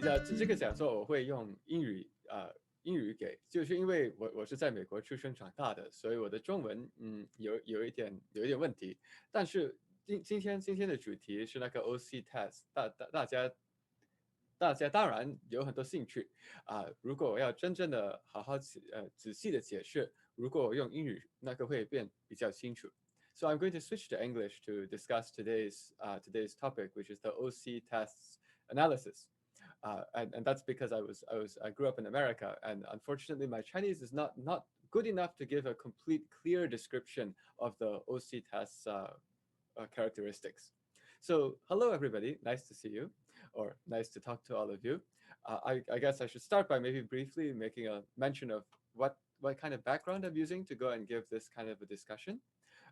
这个讲座我会用英语给，就是因为我是在美国出生长大的，所以我的中文有一点问题。但是今天的主题是那个 OC test，大家当然有很多兴趣如果我要真正的好好仔细的解释，如果我用英语，那个会变比较清楚。So I'm going to switch to English to discuss today's topic, which is the OC tests analysis. And that's because I grew up in America, and unfortunately my Chinese is not good enough to give a complete clear description of the OC tests characteristics. So hello everybody, nice to see you, or nice to talk to all of you. I guess I should start by maybe briefly making a mention of what kind of background I'm using to go and give this kind of a discussion.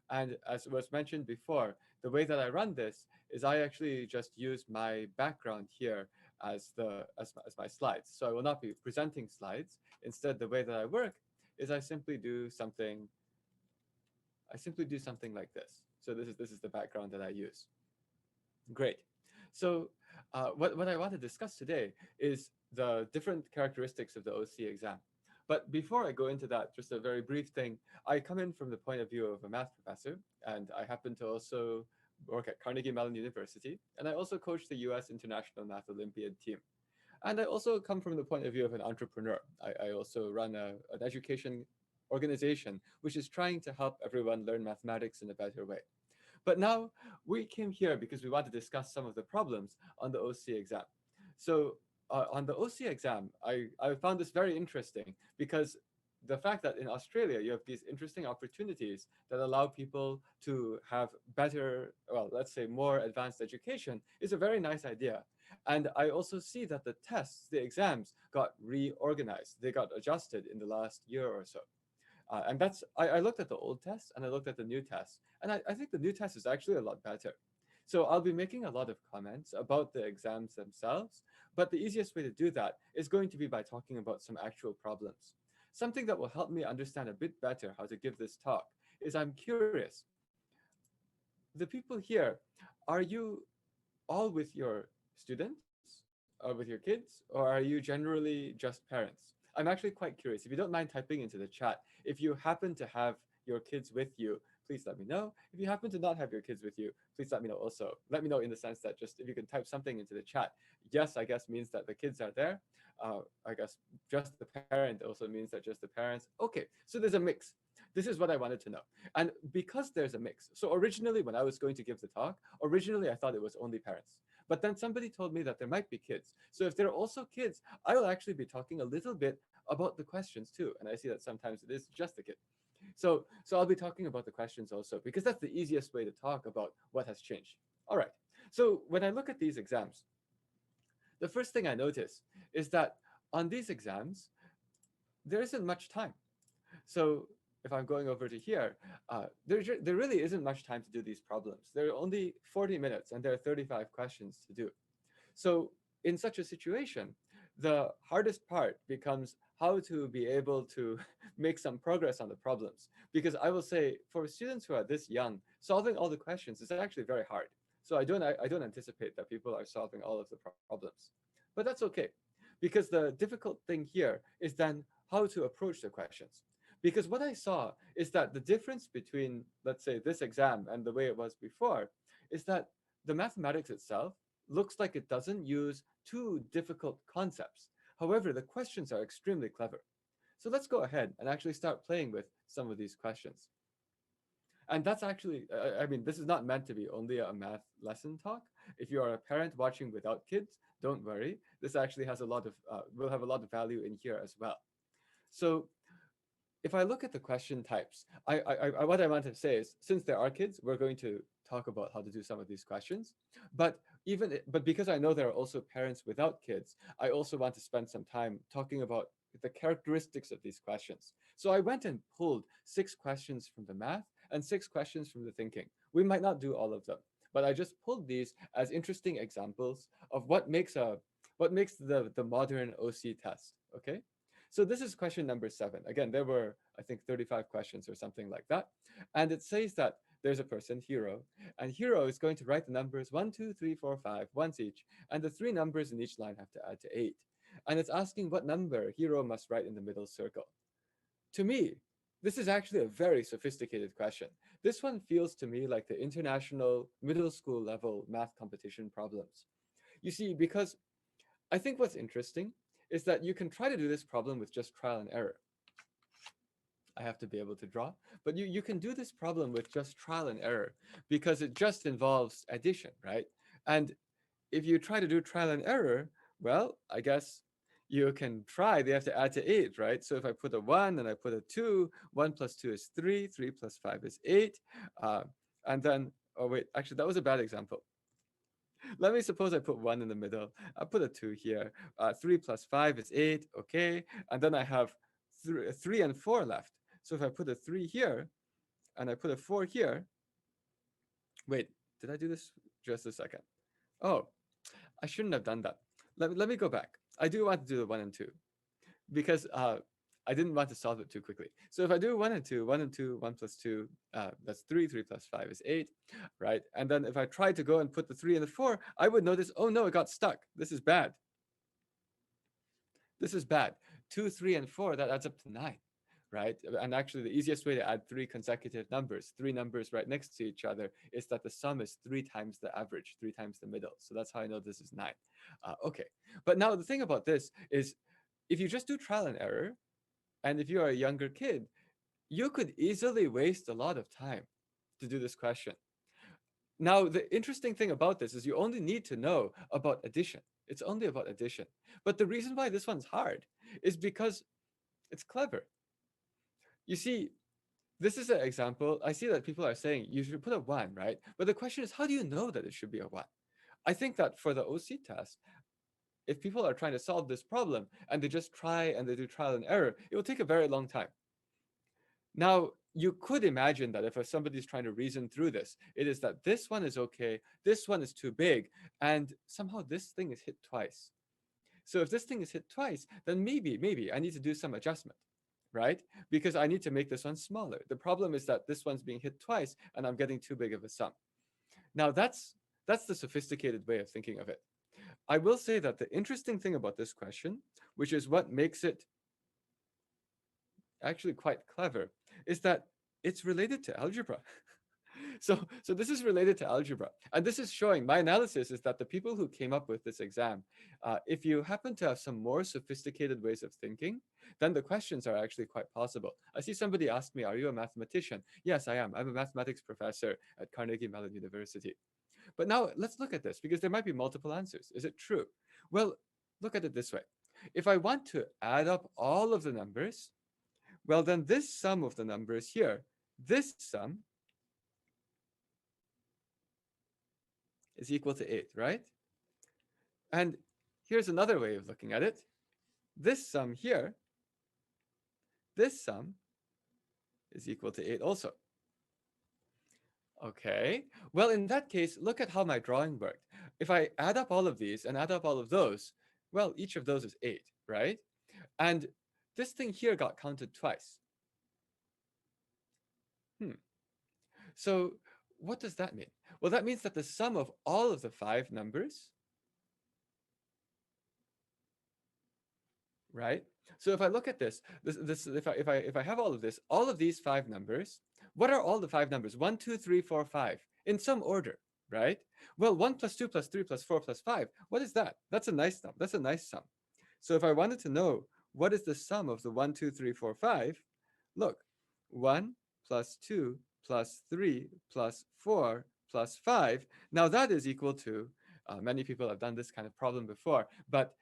And as was mentioned before, the way that I run this is I actually just use my background here as my slides. So I will not be presenting slides. Instead, the way that I work is I simply do something like this. So this is the background that I use. Great. So what I want to discuss today is the different characteristics of the OC exam. But before I go into that, just a very brief thing. I come in from the point of view of a math professor, and I happen to also work at Carnegie Mellon University, and I also coach the US International Math Olympiad team. And I also come from the point of view of an entrepreneur. I also run an education organization, which is trying to help everyone learn mathematics in a better way. But now we came here because we want to discuss some of the problems on the OC exam. So on the OC exam, I found this very interesting because the fact that in Australia you have these interesting opportunities that allow people to have better, well, let's say more advanced education is a very nice idea. And I also see that the tests, the exams got reorganized. They got adjusted in the last year or so. And I looked at the old test and I looked at the new test. And I think the new test is actually a lot better. So I'll be making a lot of comments about the exams themselves, but the easiest way to do that is going to be by talking about some actual problems. Something that will help me understand a bit better how to give this talk is I'm curious. The people here, are you all with your students or with your kids, or are you generally just parents? I'm actually quite curious. If you don't mind typing into the chat, if you happen to have your kids with you, please let me know. If you happen to not have your kids with you, please let me know also. Let me know in the sense that just if you can type something into the chat. Yes, I guess means that the kids are there. I guess just the parent also means that just the parents. Okay, so there's a mix. This is what I wanted to know. And because there's a mix, so originally when I was going to give the talk, originally I thought it was only parents. But then somebody told me that there might be kids. So if there are also kids, I will actually be talking a little bit about the questions too. And I see that sometimes it is just a kid. So I'll be talking about the questions also, because that's the easiest way to talk about what has changed. All right. So when I look at these exams, the first thing I notice is that on these exams, there isn't much time. So if I'm going over to here, there really isn't much time to do these problems. There are only 40 minutes and there are 35 questions to do. So in such a situation, the hardest part becomes how to be able to make some progress on the problems. Because I will say for students who are this young, solving all the questions is actually very hard. So I don't anticipate that people are solving all of the problems. But that's okay, because the difficult thing here is then how to approach the questions. Because what I saw is that the difference between, let's say, this exam and the way it was before is that the mathematics itself looks like it doesn't use too difficult concepts. However, the questions are extremely clever. So let's go ahead and actually start playing with some of these questions. And that's actually, I mean, this is not meant to be only a math lesson talk. If you are a parent watching without kids, don't worry. This actually has will have a lot of value in here as well. So if I look at the question types, what I want to say is, since there are kids, we're going to talk about how to do some of these questions. But because I know there are also parents without kids, I also want to spend some time talking about the characteristics of these questions. So I went and pulled 6 questions from the math and 6 questions from the thinking. We might not do all of them, but I just pulled these as interesting examples of what makes the modern OC test. Okay. So this is question number 7. Again, there were, I think, 35 questions or something like that. And it says that there's a person, Hero, and Hero is going to write the numbers 1, 2, 3, 4, 5 once each, and the three numbers in each line have to add to 8. And it's asking what number Hero must write in the middle circle. To me, this is actually a very sophisticated question. This one feels to me like the international middle school level math competition problems. You see, because I think what's interesting is that you can try to do this problem with just trial and error. I have to be able to draw, but you can do this problem with just trial and error because it just involves addition, right? And if you try to do trial and error, well, I guess you can try, they have to add to 8, right? So if I put a 1 and I put a 2, 1 plus 2 is 3, 3 plus 5 is 8. And then, oh wait, actually that was a bad example. Let me suppose I put 1 in the middle. I put a 2 here. 3 plus 5 is 8, okay. And then I have 3 and 4 left. So if I put a 3 here and I put a 4 here, wait, did I do this? Just a second. Oh, I shouldn't have done that. Let me go back. I do want to do the 1 and 2 because I didn't want to solve it too quickly. So if I do 1 and 2, 1 and 2, 1 plus 2, that's 3, 3 plus 5 is 8, right? And then if I try to go and put the 3 and the 4, I would notice, oh no, it got stuck. This is bad. This is bad. 2, 3, and 4, that adds up to 9, right? And actually the easiest way to add 3 consecutive numbers, 3 numbers right next to each other, is that the sum is 3 times the average, 3 times the middle. So that's how I know this is 9. Okay, but now the thing about this is if you just do trial and error, and if you are a younger kid, you could easily waste a lot of time to do this question. Now, the interesting thing about this is you only need to know about addition. It's only about addition. But the reason why this one's hard is because it's clever. You see, this is an example. I see that people are saying you should put a 1, right? But the question is, how do you know that it should be a 1? I think that for the OC test, if people are trying to solve this problem and they just try and they do trial and error, it will take a very long time. Now, you could imagine that if somebody's trying to reason through this, it is that this one is okay, this one is too big, and somehow this thing is hit twice. So if this thing is hit twice, then maybe I need to do some adjustment, right? Because I need to make this one smaller. The problem is that this one's being hit twice and I'm getting too big of a sum. Now that's the sophisticated way of thinking of it. I will say that the interesting thing about this question, which is what makes it actually quite clever, is that it's related to algebra. So this is related to algebra. And this is showing, my analysis is that the people who came up with this exam, if you happen to have some more sophisticated ways of thinking, then the questions are actually quite possible. I see somebody asked me, are you a mathematician? Yes, I am. I'm a mathematics professor at Carnegie Mellon University. But now let's look at this because there might be multiple answers. Is it true? Well, look at it this way. If I want to add up all of the numbers, well, then this sum of the numbers here, this sum is equal to 8, right? And here's another way of looking at it. This sum here, this sum is equal to 8 also. Okay, well, in that case, look at how my drawing worked. If I add up all of these and add up all of those, well, each of those is 8, right? And this thing here got counted twice. So what does that mean? Well, that means that the sum of all of the 5 numbers, right? So if I look at this, if I have all of these 5 numbers, what are all the 5 numbers? 1, 2, 3, 4, 5 in some order, right? Well, 1 plus 2 plus 3 plus 4 plus 5, what is that? That's a nice sum. That's a nice sum. So if I wanted to know what is the sum of the 1, 2, 3, 4, 5, look, 1 plus 2 plus 3 plus 4 plus 5. Now that is equal to, many people have done this kind of problem before, but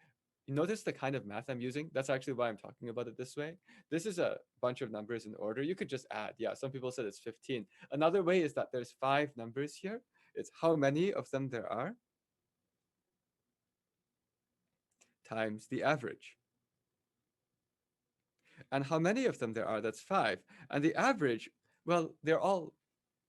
you notice the kind of math I'm using? That's actually why I'm talking about it this way. This is a bunch of numbers in order. You could just add. Yeah, some people said it's 15. Another way is that there's 5 numbers here. It's how many of them there are times the average. And how many of them there are, that's 5. And the average, well, they're all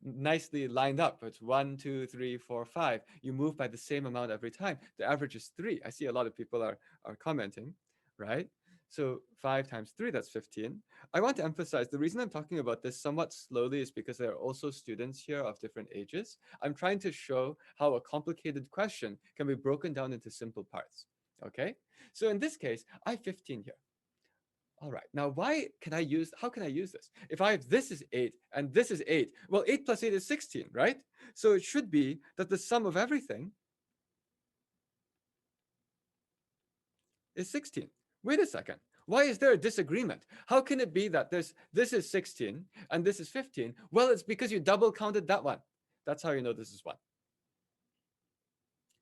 nicely lined up. It's 1, 2, 3, 4, 5. You move by the same amount every time. The average is 3. I see a lot of people are commenting, right? So 5 times 3, that's 15. I want to emphasize the reason I'm talking about this somewhat slowly is because there are also students here of different ages. I'm trying to show how a complicated question can be broken down into simple parts. Okay, so in this case, I have 15 here. All right, now how can I use this? If I have this is 8 and this is 8, well, 8 plus 8 is 16, right? So it should be that the sum of everything is 16. Wait a second. Why is there a disagreement? How can it be that this is 16 and this is 15? Well, it's because you double counted that one. That's how you know this is 1.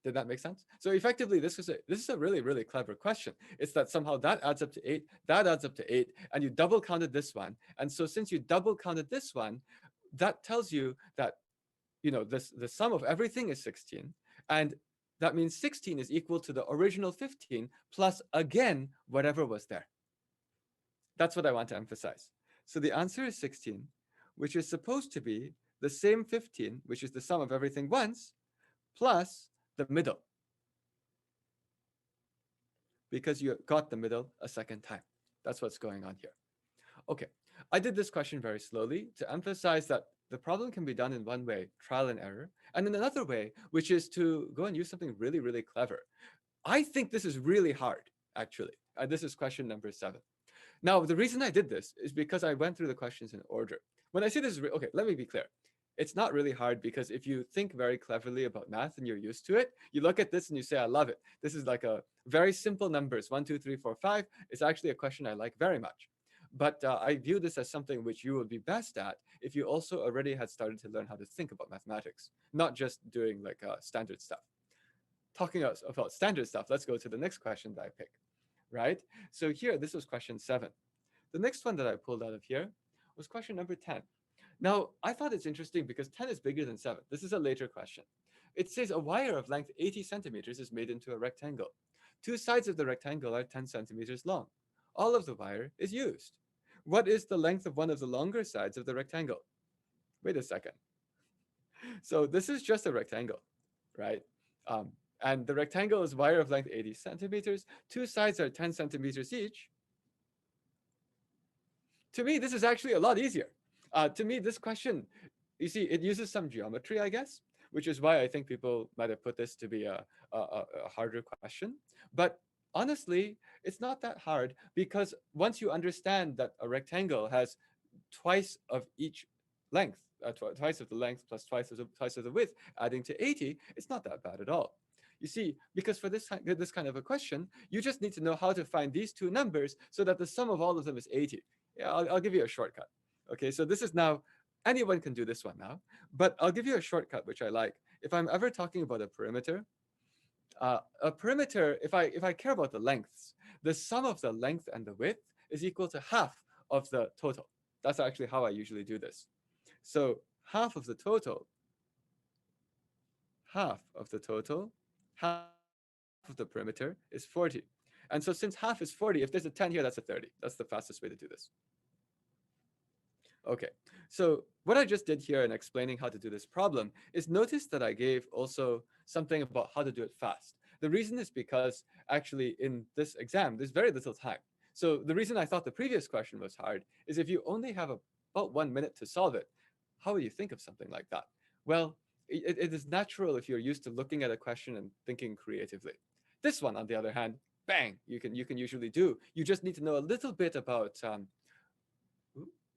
Did that make sense? So effectively, this is a really, really clever question. It's that somehow that adds up to 8, that adds up to 8, and you double counted this one. And so since you double counted this one, that tells you that the sum of everything is 16, and that means 16 is equal to the original 15 plus again whatever was there. That's what I want to emphasize. So the answer is 16, which is supposed to be the same 15, which is the sum of everything once, plus the middle, because you got the middle a second time. That's what's going on here. Okay, I did this question very slowly to emphasize that the problem can be done in one way, trial and error, and in another way, which is to go and use something really, really clever. I think this is really hard, actually. This is question number 7. Now, the reason I did this is because I went through the questions in order. When I say this is okay, let me be clear. It's not really hard because if you think very cleverly about math and you're used to it, you look at this and you say, I love it. This is like a very simple numbers, 1, 2, 3, 4, 5. It's actually a question I like very much. But I view this as something which you would be best at if you also already had started to learn how to think about mathematics, not just doing like standard stuff. Talking about standard stuff, let's go to the next question that I picked, right? So here, this was question 7. The next one that I pulled out of here was question number 10. Now, I thought it's interesting because 10 is bigger than 7. This is a later question. It says a wire of length 80 centimeters is made into a rectangle. 2 sides of the rectangle are 10 centimeters long. All of the wire is used. What is the length of one of the longer sides of the rectangle? Wait a second. So this is just a rectangle, right? And the rectangle is wire of length 80 centimeters. 2 sides are 10 centimeters each. To me, this is actually a lot easier. To me, this question, you see, it uses some geometry, I guess, which is why I think people might have put this to be a harder question. But honestly, it's not that hard because once you understand that a rectangle has twice of each length, twice of the length plus twice of the width, adding to 80, it's not that bad at all. You see, because for this kind of a question, you just need to know how to find these two numbers so that the sum of all of them is 80. Yeah, I'll give you a shortcut. Okay, so this is now, anyone can do this one now, but I'll give you a shortcut, which I like. If I'm ever talking about a perimeter, if I care about the lengths, the sum of the length and the width is equal to half of the total. That's actually how I usually do this. So half of the total, half of the perimeter is 40. And so since half is 40, if there's a 10 here, that's a 30. That's the fastest way to do this. Okay, so what I just did here in explaining how to do this problem is notice that I gave also something about how to do it fast. The reason is because actually in this exam, there's very little time. So the reason I thought the previous question was hard is if you only have about 1 minute to solve it, how would you think of something like that? Well, it is natural if you're used to looking at a question and thinking creatively. This one, on the other hand, bang, you can usually do. You just need to know a little bit about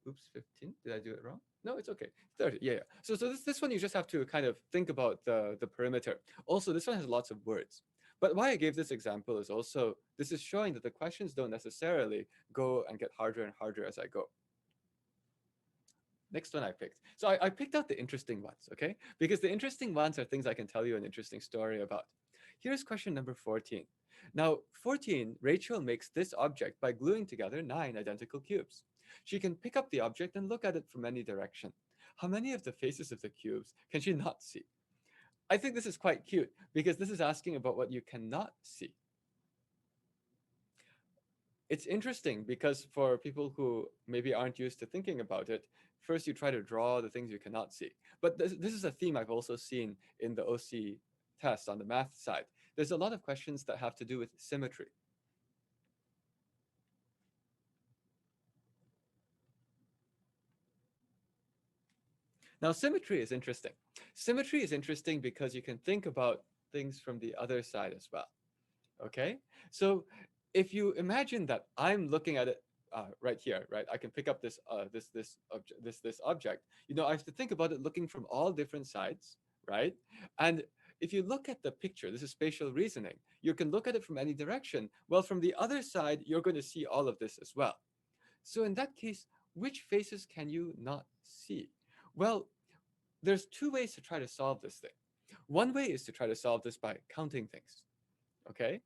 oops, 15. Did I do it wrong? No, it's okay. 30. Yeah. So this one you just have to kind of think about the perimeter. Also, this one has lots of words. But why I gave this example is also this is showing that the questions don't necessarily go and get harder and harder as I go. Next one I picked. So I picked out the interesting ones, okay? Because the interesting ones are things I can tell you an interesting story about. Here's question number 14. Now, 14, Rachel makes this object by gluing together 9 identical cubes. She can pick up the object and look at it from any direction. How many of the faces of the cubes can she not see? I think this is quite cute because this is asking about what you cannot see. It's interesting because for people who maybe aren't used to thinking about it, first you try to draw the things you cannot see. But this is a theme I've also seen in the OC test on the math side. There's a lot of questions that have to do with symmetry. Now, symmetry is interesting. Symmetry is interesting because you can think about things from the other side as well. Okay, so if you imagine that I'm looking at it right here, right, I can pick up this object. I have to think about it looking from all different sides, right? And if you look at the picture, this is spatial reasoning. You can look at it from any direction. Well, from the other side, you're going to see all of this as well. So in that case, which faces can you not see? Well, there's two ways to try to solve this thing. One way is to try to solve this by counting things. Okay,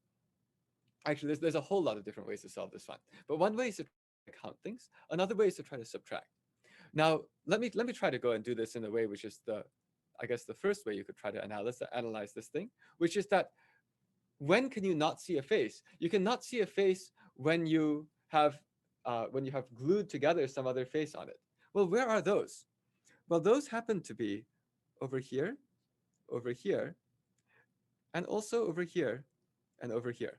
actually, there's a whole lot of different ways to solve this one. But one way is to count things. Another way is to try to subtract. Now, let me try to go and do this in a way which is I guess the first way you could try to analyze this thing, which is that when can you not see a face? You cannot see a face when you have glued together some other face on it. Well, where are those? Well, those happen to be over here, and also over here, and over here.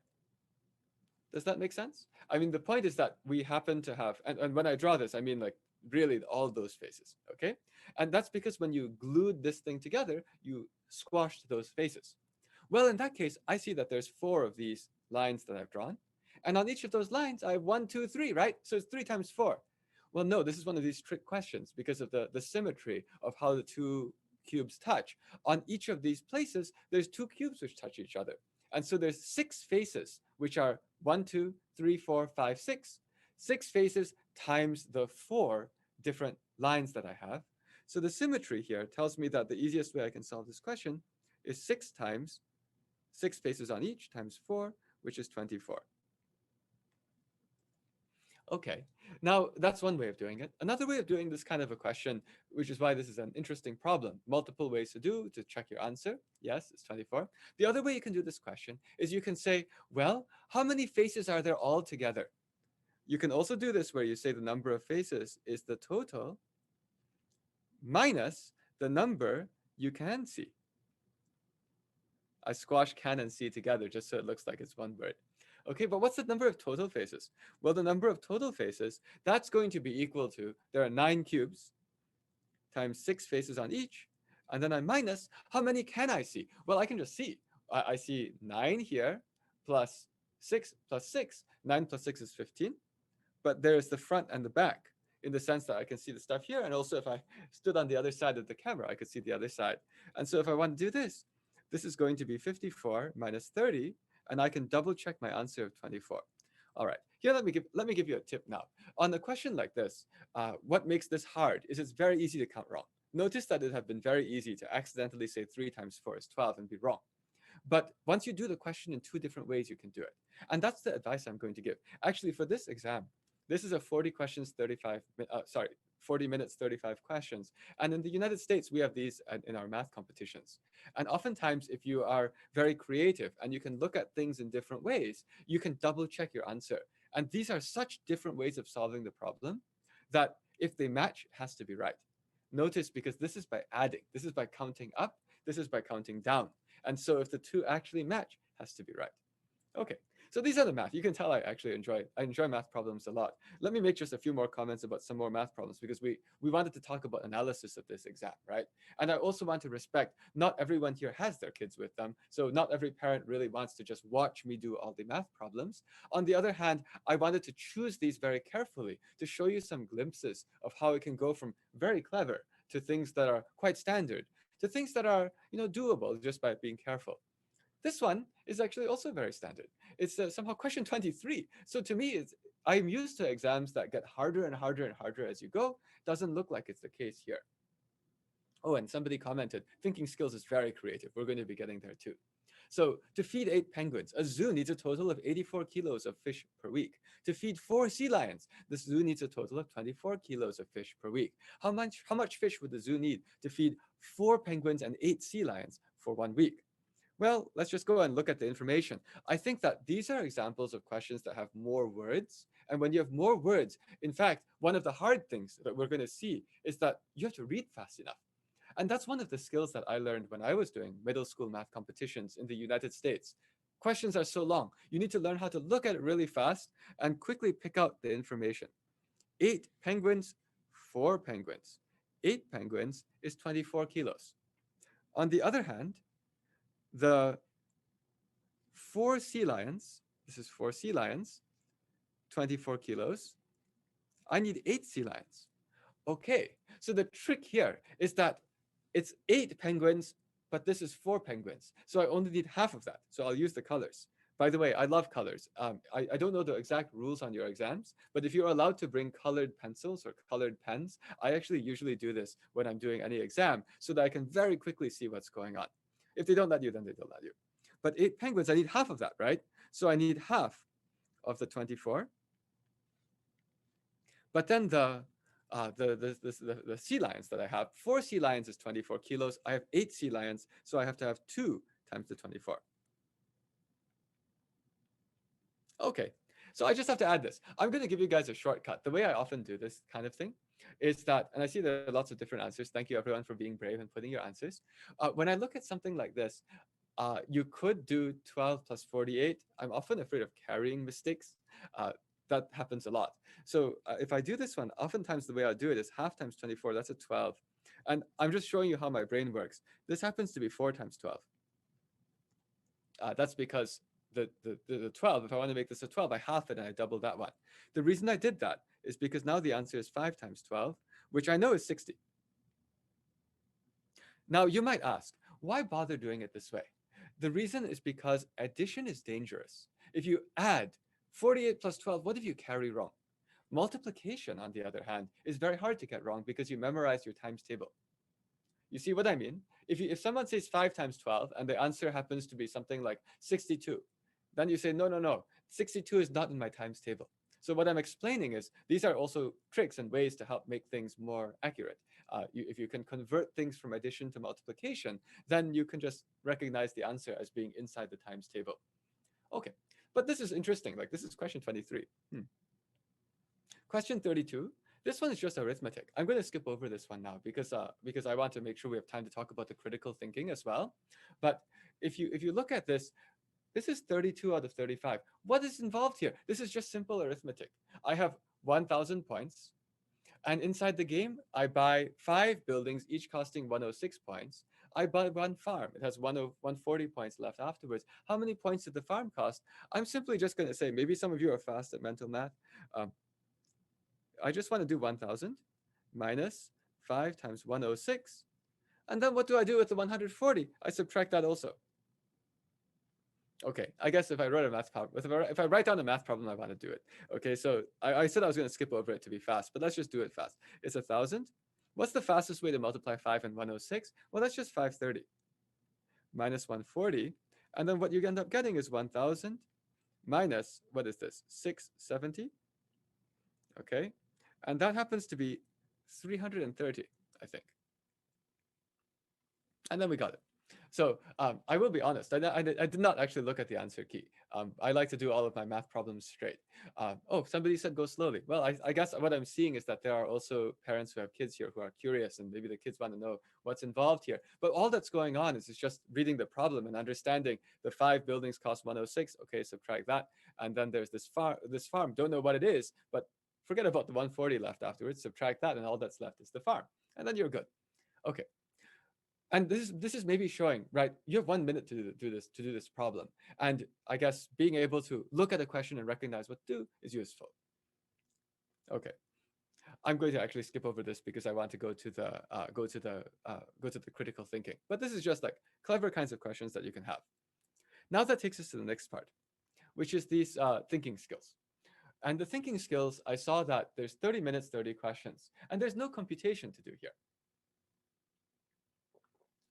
Does that make sense? I mean, the point is that we happen to have, and when I draw this, I mean like really all those faces, okay? And that's because when you glued this thing together, you squashed those faces. Well, in that case, I see that there's 4 of these lines that I've drawn. And on each of those lines, I have 1, 2, 3, right? So it's 3 times 4. Well, no, this is one of these trick questions because of the symmetry of how the two cubes touch. On each of these places, there's 2 cubes which touch each other. And so there's 6 faces, which are 1, 2, 3, 4, 5, 6. 6 faces times the 4 different lines that I have. So the symmetry here tells me that the easiest way I can solve this question is 6 times 6 faces on each times 4, which is 24. Okay, now that's one way of doing it. Another way of doing this kind of a question, which is why this is an interesting problem, multiple ways to check your answer. Yes, it's 24. The other way you can do this question is you can say, well, how many faces are there all together? You can also do this where you say the number of faces is the total minus the number you can see. I squash can and see together just so it looks like it's one word. Okay, but what's the number of total faces? Well, the number of total faces, that's going to be equal to, there are 9 cubes times 6 faces on each, and then I minus, how many can I see? Well, I can just see. I see 9 here, plus 6 plus 6. 9 plus 6 is 15, but there's the front and the back, in the sense that I can see the stuff here, and also if I stood on the other side of the camera, I could see the other side. And so if I want to do this, this is going to be 54 minus 30, and I can double check my answer of 24. All right, here let me give you a tip now. On a question like this, what makes this hard is it's very easy to count wrong. Notice that it had been very easy to accidentally say 3 times 4 is 12 and be wrong. But once you do the question in 2 different ways, you can do it. And that's the advice I'm going to give. Actually, for this exam, this is a 40 minutes, 35 questions. And in the United States, we have these in our math competitions. And oftentimes, if you are very creative and you can look at things in different ways, you can double check your answer. And these are such different ways of solving the problem that if they match, it has to be right. Notice, because this is by adding, this is by counting up, this is by counting down. And so if the 2 actually match, it has to be right. Okay, so these are the math. You can tell I actually enjoy math problems a lot. Let me make just a few more comments about some more math problems because we wanted to talk about analysis of this exam, right? And I also want to respect not everyone here has their kids with them. So not every parent really wants to just watch me do all the math problems. On the other hand, I wanted to choose these very carefully to show you some glimpses of how it can go from very clever to things that are quite standard to things that are, doable just by being careful. This one is actually also very standard. It's somehow question 23. So to me, I'm used to exams that get harder and harder and harder as you go. Doesn't look like it's the case here. Oh, and somebody commented, thinking skills is very creative. We're going to be getting there too. So to feed 8 penguins, a zoo needs a total of 84 kilos of fish per week. To feed 4 sea lions, the zoo needs a total of 24 kilos of fish per week. How much fish would the zoo need to feed 4 penguins and 8 sea lions for 1 week? Well, let's just go and look at the information. I think that these are examples of questions that have more words. And when you have more words, in fact, one of the hard things that we're going to see is that you have to read fast enough. And that's one of the skills that I learned when I was doing middle school math competitions in the United States. Questions are so long. You need to learn how to look at it really fast and quickly pick out the information. 8 penguins, 4 penguins. 8 penguins is 24 kilos. On the other hand, the 4 sea lions, this is 4 sea lions, 24 kilos. I need 8 sea lions. Okay, so the trick here is that it's 8 penguins, but this is 4 penguins. So I only need half of that. So I'll use the colors. By the way, I love colors. I don't know the exact rules on your exams, but if you're allowed to bring colored pencils or colored pens, I actually usually do this when I'm doing any exam so that I can very quickly see what's going on. If they don't let you, then they don't let you. But 8 penguins, I need half of that, right? So I need half of the 24. But then the sea lions that I have, 4 sea lions is 24 kilos. I have 8 sea lions, so I have to have 2 times the 24. Okay, so I just have to add this. I'm going to give you guys a shortcut. The way I often do this kind of thing is that, and I see there are lots of different answers. Thank you everyone for being brave and putting your answers. When I look at something like this, you could do 12 plus 48. I'm often afraid of carrying mistakes. That happens a lot. So if I do this one, oftentimes the way I do it is half times 24, that's a 12. And I'm just showing you how my brain works. This happens to be 4 times 12. That's because the 12, if I want to make this a 12, I half it and I double that one. The reason I did that is because now the answer is 5 times 12, which I know is 60. Now you might ask, why bother doing it this way? The reason is because addition is dangerous. If you add 48 plus 12, what if you carry wrong? Multiplication, on the other hand, is very hard to get wrong because you memorize your times table. You see what I mean? If someone says 5 times 12 and the answer happens to be something like 62, then you say, no, 62 is not in my times table. So what I'm explaining is these are also tricks and ways to help make things more accurate. If you can convert things from addition to multiplication, then you can just recognize the answer as being inside the times table. Okay, but this is interesting. Like this is question 23. Question 32. This one is just arithmetic. I'm going to skip over this one now because I want to make sure we have time to talk about the critical thinking as well. But if you look at this, this is 32 out of 35. What is involved here? This is just simple arithmetic. I have 1,000 points. And inside the game, I buy 5 buildings, each costing 106 points. I buy 1 farm. It has 140 points left afterwards. How many points did the farm cost? I'm simply just going to say, maybe some of you are fast at mental math. I just want to do 1,000 minus 5 times 106. And then what do I do with the 140? I subtract that also. Okay, I guess if I wrote a math problem, if I write down a math problem, I want to do it. Okay, so I said I was going to skip over it to be fast, but let's just do it fast. It's 1,000. What's the fastest way to multiply 5 and 106? Well, that's just 530 minus 140. And then what you end up getting is 1,000 minus, what is this, 670? Okay, and that happens to be 330, I think. And then we got it. So I will be honest, I did not actually look at the answer key. I like to do all of my math problems straight. Oh, somebody said go slowly. Well, I guess what I'm seeing is that there are also parents who have kids here who are curious, and maybe the kids want to know what's involved here. But all that's going on is just reading the problem and understanding the 5 buildings cost 106. Okay, subtract that. And then there's this farm. Don't know what it is, but forget about the 140 left afterwards. Subtract that, and all that's left is the farm. And then you're good. Okay. And this is maybe showing, right? You have 1 minute to do this problem, and I guess being able to look at a question and recognize what to do is useful. Okay, I'm going to actually skip over this because I want to go to the critical thinking. But this is just like clever kinds of questions that you can have. Now that takes us to the next part, which is these thinking skills. And the thinking skills, I saw that there's 30 minutes, 30 questions, and there's no computation to do here.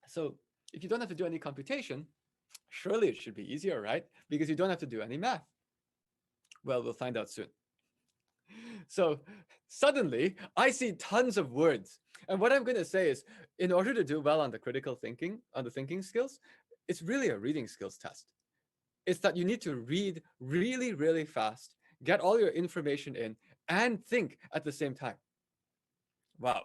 So if you don't have to do any computation, surely it should be easier, right? Because you don't have to do any math. Well, we'll find out soon. So suddenly, I see tons of words. And what I'm going to say is, in order to do well on the critical thinking, on the thinking skills, it's really a reading skills test. It's that you need to read really, really fast, get all your information in, and think at the same time. Wow.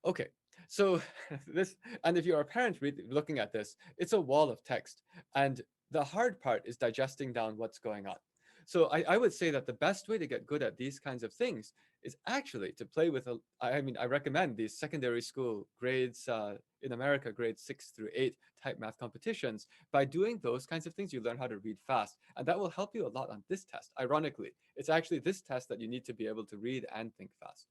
Okay. So this, and if you're a parent looking at this, it's a wall of text. And the hard part is digesting down what's going on. So I would say that the best way to get good at these kinds of things is actually to play with I mean, I recommend these secondary school grades in America, grades 6 through 8 type math competitions. By doing those kinds of things, you learn how to read fast, and that will help you a lot on this test. Ironically, it's actually this test that you need to be able to read and think fast.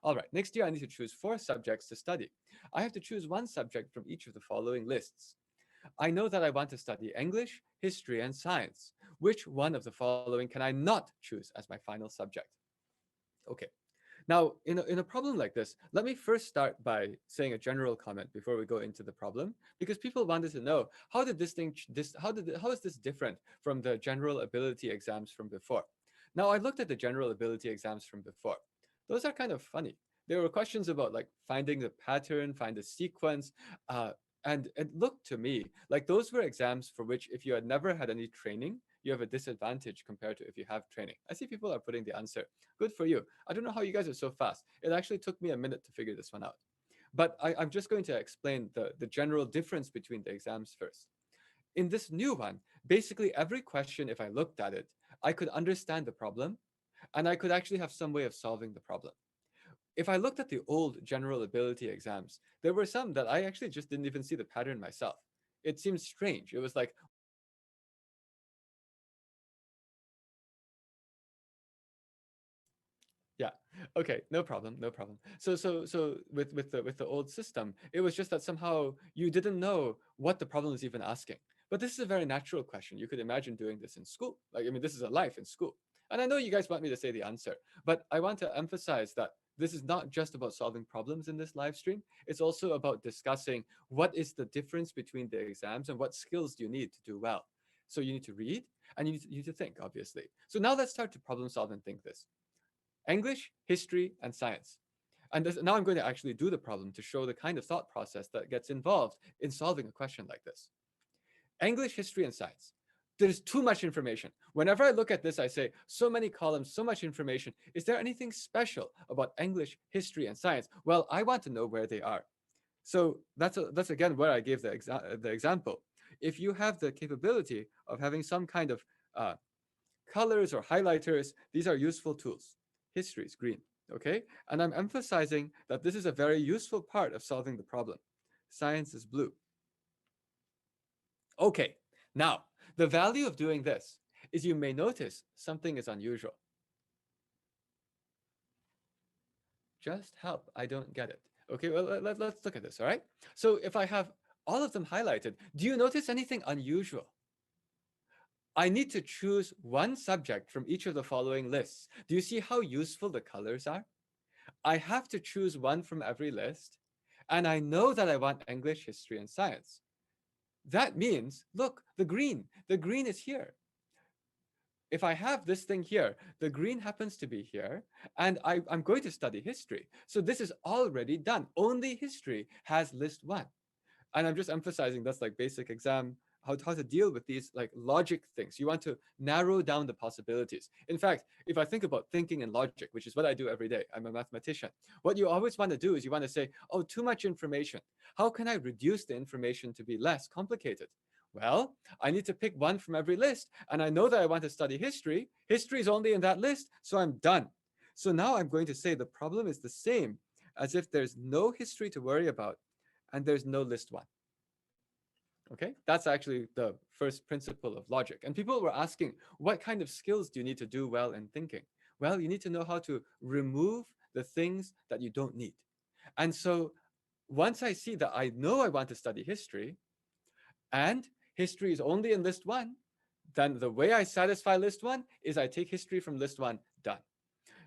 All right, next year I need to choose 4 subjects to study. I have to choose one subject from each of the following lists. I know that I want to study English, history, and science. Which one of the following can I not choose as my final subject? Okay. Now, in a problem like this, let me first start by saying a general comment before we go into the problem, because people wanted to know how did this thing, how is this different from the general ability exams from before? Now, I looked at the general ability exams from before. Those are kind of funny. There were questions about like finding the pattern, find the sequence, and it looked to me like those were exams for which if you had never had any training, you have a disadvantage compared to if you have training. I see people are putting the answer. Good for you. I don't know how you guys are so fast. It actually took me a minute to figure this one out. But I'm just going to explain the general difference between the exams first. In this new one, basically every question, if I looked at it, I could understand the problem and I could actually have some way of solving the problem. If I looked at the old general ability exams, there were some that I actually just didn't even see the pattern myself. It seemed strange. It was like, yeah. Okay. No problem. No problem. So with the old system, it was just that somehow you didn't know what the problem is even asking. But this is a very natural question. You could imagine doing this in school. Like, I mean, this is a life in school. And I know you guys want me to say the answer, but I want to emphasize that this is not just about solving problems in this live stream. It's also about discussing what is the difference between the exams and what skills do you need to do well. So you need to read and you need to think, obviously. So now let's start to problem solve and think this. English, history, and science. And now I'm going to actually do the problem to show the kind of thought process that gets involved in solving a question like this. English, history, and science. There's too much information. Whenever I look at this, I say, so many columns, so much information. Is there anything special about English, history, and science? Well, I want to know where they are. So that's again where I gave the example. If you have the capability of having some kind of uh, colors or highlighters, these are useful tools. History is green, okay? And I'm emphasizing that this is a very useful part of solving the problem. Science is blue. Okay, now, the value of doing this is you may notice something is unusual. Just help, I don't get it. Okay, well, let's look at this, all right? So if I have all of them highlighted, do you notice anything unusual? I need to choose one subject from each of the following lists. Do you see how useful the colors are? I have to choose one from every list, and I know that I want English, history, and science. That means, look, the green is here. If I have this thing here, the green happens to be here, and I'm going to study history. So this is already done. Only history has list 1. And I'm just emphasizing that's like basic exam, how to deal with these like logic things. You want to narrow down the possibilities. In fact, if I think about thinking and logic, which is what I do every day, I'm a mathematician. What you always want to do is you want to say, oh, too much information. How can I reduce the information to be less complicated? Well, I need to pick one from every list. And I know that I want to study history. History is only in that list, so I'm done. So now I'm going to say the problem is the same as if there's no history to worry about and there's no list 1. Okay, that's actually the first principle of logic. And people were asking, what kind of skills do you need to do well in thinking? Well, you need to know how to remove the things that you don't need. And so once I see that I know I want to study history and history is only in list 1, then the way I satisfy list 1 is I take history from list 1, done.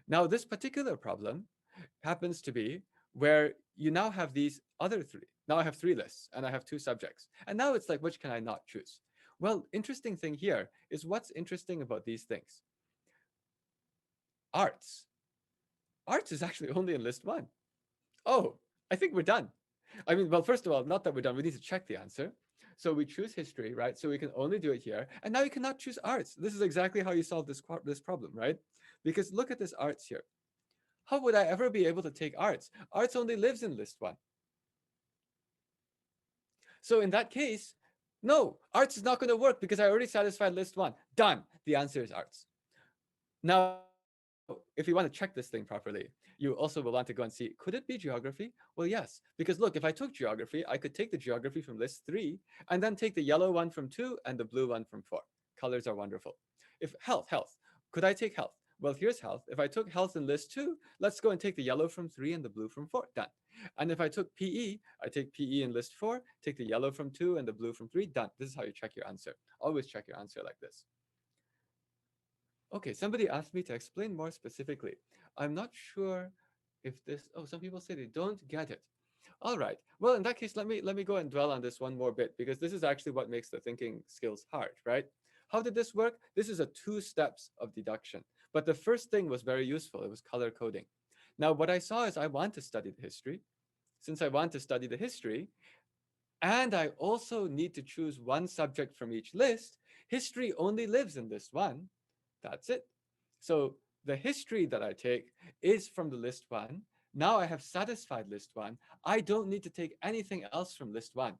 Now, this particular problem happens to be where you now have these other 3. Now I have 3 lists and I have 2 subjects. And now it's like, which can I not choose? Well, interesting thing here is what's interesting about these things. Arts. Arts is actually only in list 1. Oh, I think we're done. I mean, well, first of all, not that we're done. We need to check the answer. So we choose history, right? So we can only do it here. And now you cannot choose arts. This is exactly how you solve this problem, right? Because look at this arts here. How would I ever be able to take arts? Arts only lives in list 1. So in that case, no, arts is not going to work because I already satisfied list 1. Done. The answer is arts. Now, if you want to check this thing properly, you also will want to go and see, could it be geography? Well, yes, because look, if I took geography, I could take the geography from list 3 and then take the yellow one from 2 and the blue one from 4. Colors are wonderful. If health, could I take health? Well, here's health. If I took health in list 2, let's go and take the yellow from 3 and the blue from 4. Done. And if I took PE, I take PE in list 4, take the yellow from 2 and the blue from 3. Done. This is how you check your answer. Always check your answer like this. Okay, somebody asked me to explain more specifically. I'm not sure if this, oh, some people say they don't get it. All right, well, in that case, let me go and dwell on this one more bit, because this is actually what makes the thinking skills hard, right? How did this work? This is a 2 steps of deduction. But the first thing was very useful. It was color coding. Now, what I saw is I want to study the history. Since I want to study the history, and I also need to choose one subject from each list, history only lives in list 1. That's it. So the history that I take is from the list 1. Now I have satisfied list 1. I don't need to take anything else from list 1.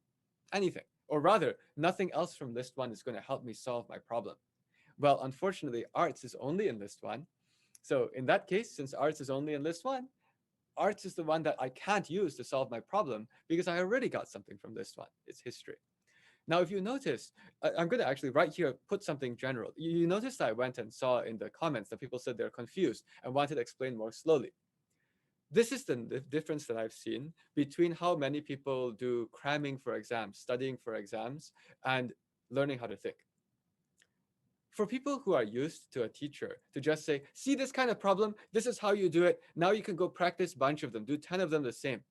Anything. Or rather, nothing else from list 1 is going to help me solve my problem. Well, unfortunately, arts is only in list 1. So in that case, since arts is only in list 1, arts is the one that I can't use to solve my problem because I already got something from list 1. It's history. Now, if you notice, I'm going to actually right here put something general. You notice that I went and saw in the comments that people said they're confused and wanted to explain more slowly. This is the difference that I've seen between how many people do cramming for exams, studying for exams, and learning how to think. For people who are used to a teacher to just say, see this kind of problem, this is how you do it. Now you can go practice a bunch of them, do 10 of them the same.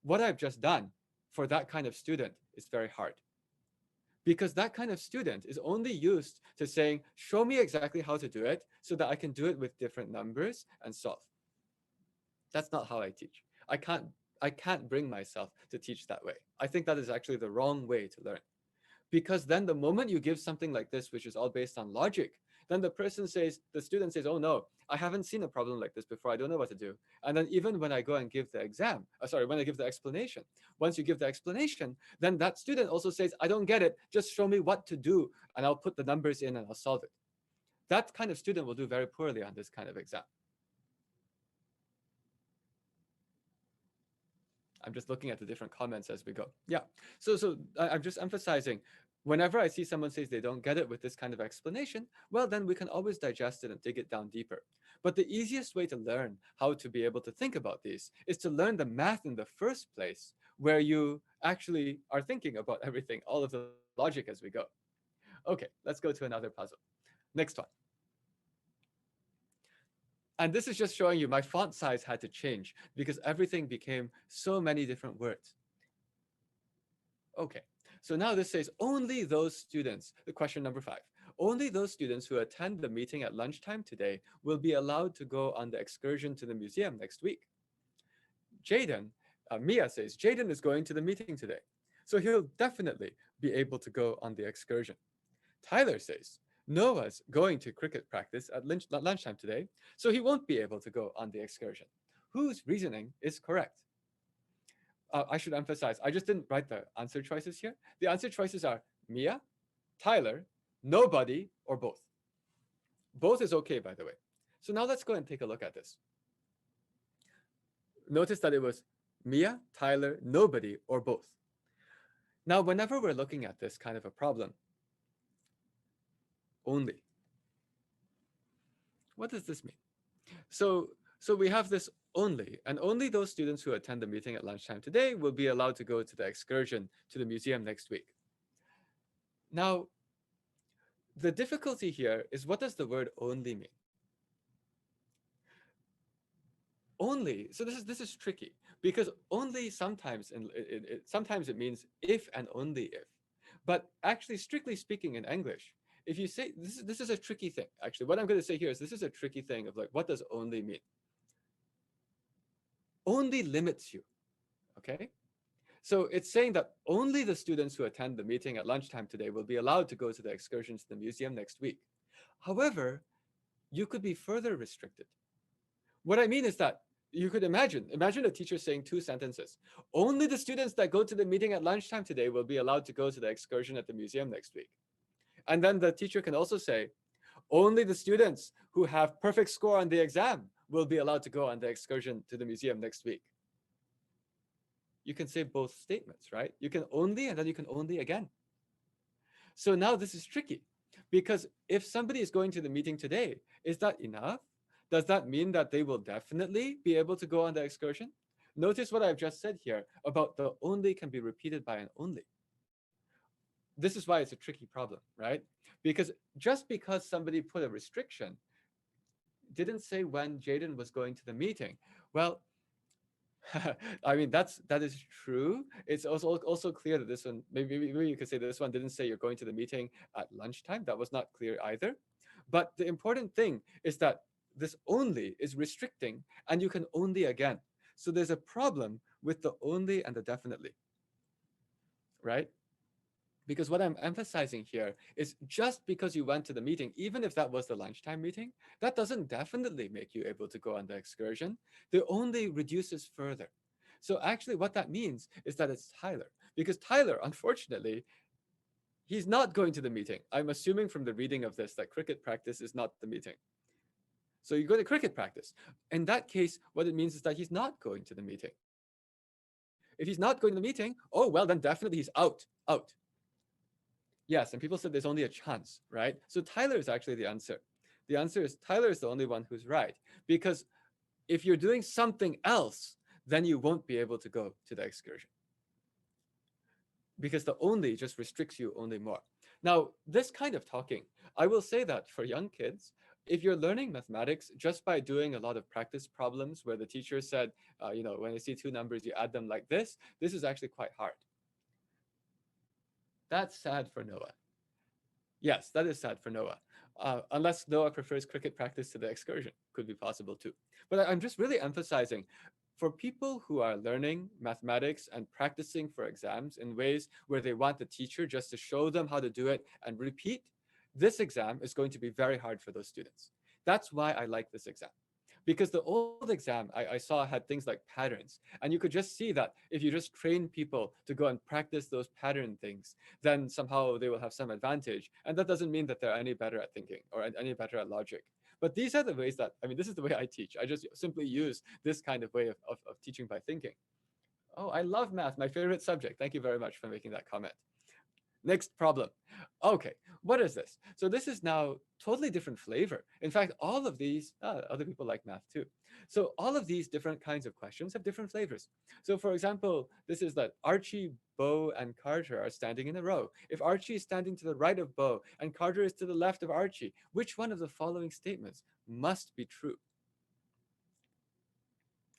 What I've just done for that kind of student is very hard. Because that kind of student is only used to saying, show me exactly how to do it so that I can do it with different numbers and solve. That's not how I teach. I can't bring myself to teach that way. I think that is actually the wrong way to learn. Because then the moment you give something like this, which is all based on logic, then the student says, oh no, I haven't seen a problem like this before. I don't know what to do. And then even when I go and give the when I give the explanation, once you give the explanation, then that student also says, I don't get it. Just show me what to do and I'll put the numbers in and I'll solve it. That kind of student will do very poorly on this kind of exam. I'm just looking at the different comments as we go. Yeah, so I'm just emphasizing, whenever I see someone says they don't get it with this kind of explanation, well, then we can always digest it and dig it down deeper. But the easiest way to learn how to be able to think about these is to learn the math in the first place, where you actually are thinking about everything, all of the logic as we go. Okay, let's go to another puzzle. Next one. And this is just showing you my font size had to change because everything became so many different words. Okay, so now this says only those students, the question number 5, only those students who attend the meeting at lunchtime today will be allowed to go on the excursion to the museum next week. Mia says, Jaden is going to the meeting today, so he'll definitely be able to go on the excursion. Tyler says, Noah's going to cricket practice at lunchtime today, so he won't be able to go on the excursion. Whose reasoning is correct? I should emphasize, I just didn't write the answer choices here. The answer choices are Mia, Tyler, nobody, or both. Both is okay, by the way. So now let's go and take a look at this. Notice that it was Mia, Tyler, nobody, or both. Now, whenever we're looking at this kind of a problem, only. What does this mean? So we have this only, and only those students who attend the meeting at lunchtime today will be allowed to go to the excursion to the museum next week. Now, the difficulty here is, what does the word only mean? Only, so this is tricky, because only sometimes sometimes it means if and only if. But actually, strictly speaking in English, if you say, this is a tricky thing. Actually, what I'm going to say here is this is a tricky thing of like, what does only mean? Only limits you, okay? So it's saying that only the students who attend the meeting at lunchtime today will be allowed to go to the excursion to the museum next week. However, you could be further restricted. What I mean is that you could imagine a teacher saying 2 sentences. Only the students that go to the meeting at lunchtime today will be allowed to go to the excursion at the museum next week. And then the teacher can also say, Only the students who have perfect score on the exam will be allowed to go on the excursion to the museum next week. You can say both statements, right? You can only, and then you can only again. So now this is tricky, because if somebody is going to the meeting today, is that enough? Does that mean that they will definitely be able to go on the excursion? Notice what I've just said here about the only can be repeated by an only. This is why it's a tricky problem, right? Because just because somebody put a restriction, didn't say when Jaden was going to the meeting. Well, I mean, that is true. It's also clear that this one, maybe you could say this one didn't say you're going to the meeting at lunchtime. That was not clear either. But the important thing is that this only is restricting, and you can only again. So there's a problem with the only and the definitely, right? Because what I'm emphasizing here is just because you went to the meeting, even if that was the lunchtime meeting, that doesn't definitely make you able to go on the excursion. The only reduces further. So actually what that means is that it's Tyler, because Tyler, unfortunately, he's not going to the meeting. I'm assuming from the reading of this that cricket practice is not the meeting. So you go to cricket practice. In that case, what it means is that he's not going to the meeting. If he's not going to the meeting, oh, well, then definitely he's out. Yes, and people said there's only a chance, right? So Tyler is actually the answer. The answer is Tyler is the only one who's right, because if you're doing something else, then you won't be able to go to the excursion, because the only just restricts you only more. Now, this kind of talking, I will say that for young kids, if you're learning mathematics just by doing a lot of practice problems where the teacher said, when you see two numbers, you add them like this is actually quite hard. That's sad for Noah. Yes, that is sad for Noah. Unless Noah prefers cricket practice to the excursion, could be possible too. But I'm just really emphasizing, for people who are learning mathematics and practicing for exams in ways where they want the teacher just to show them how to do it and repeat, this exam is going to be very hard for those students. That's why I like this exam. Because the old exam I saw had things like patterns, and you could just see that if you just train people to go and practice those pattern things, then somehow they will have some advantage. And that doesn't mean that they're any better at thinking or any better at logic. But these are the ways that, this is the way I teach. I just simply use this kind of way of teaching by thinking. Oh, I love math, my favorite subject. Thank you very much for making that comment. Next problem. Okay, what is this? So this is now totally different flavor. In fact, all of these, other people like math too. So all of these different kinds of questions have different flavors. So for example, this is that Archie, Bo, and Carter are standing in a row. If Archie is standing to the right of Bo and Carter is to the left of Archie, which one of the following statements must be true?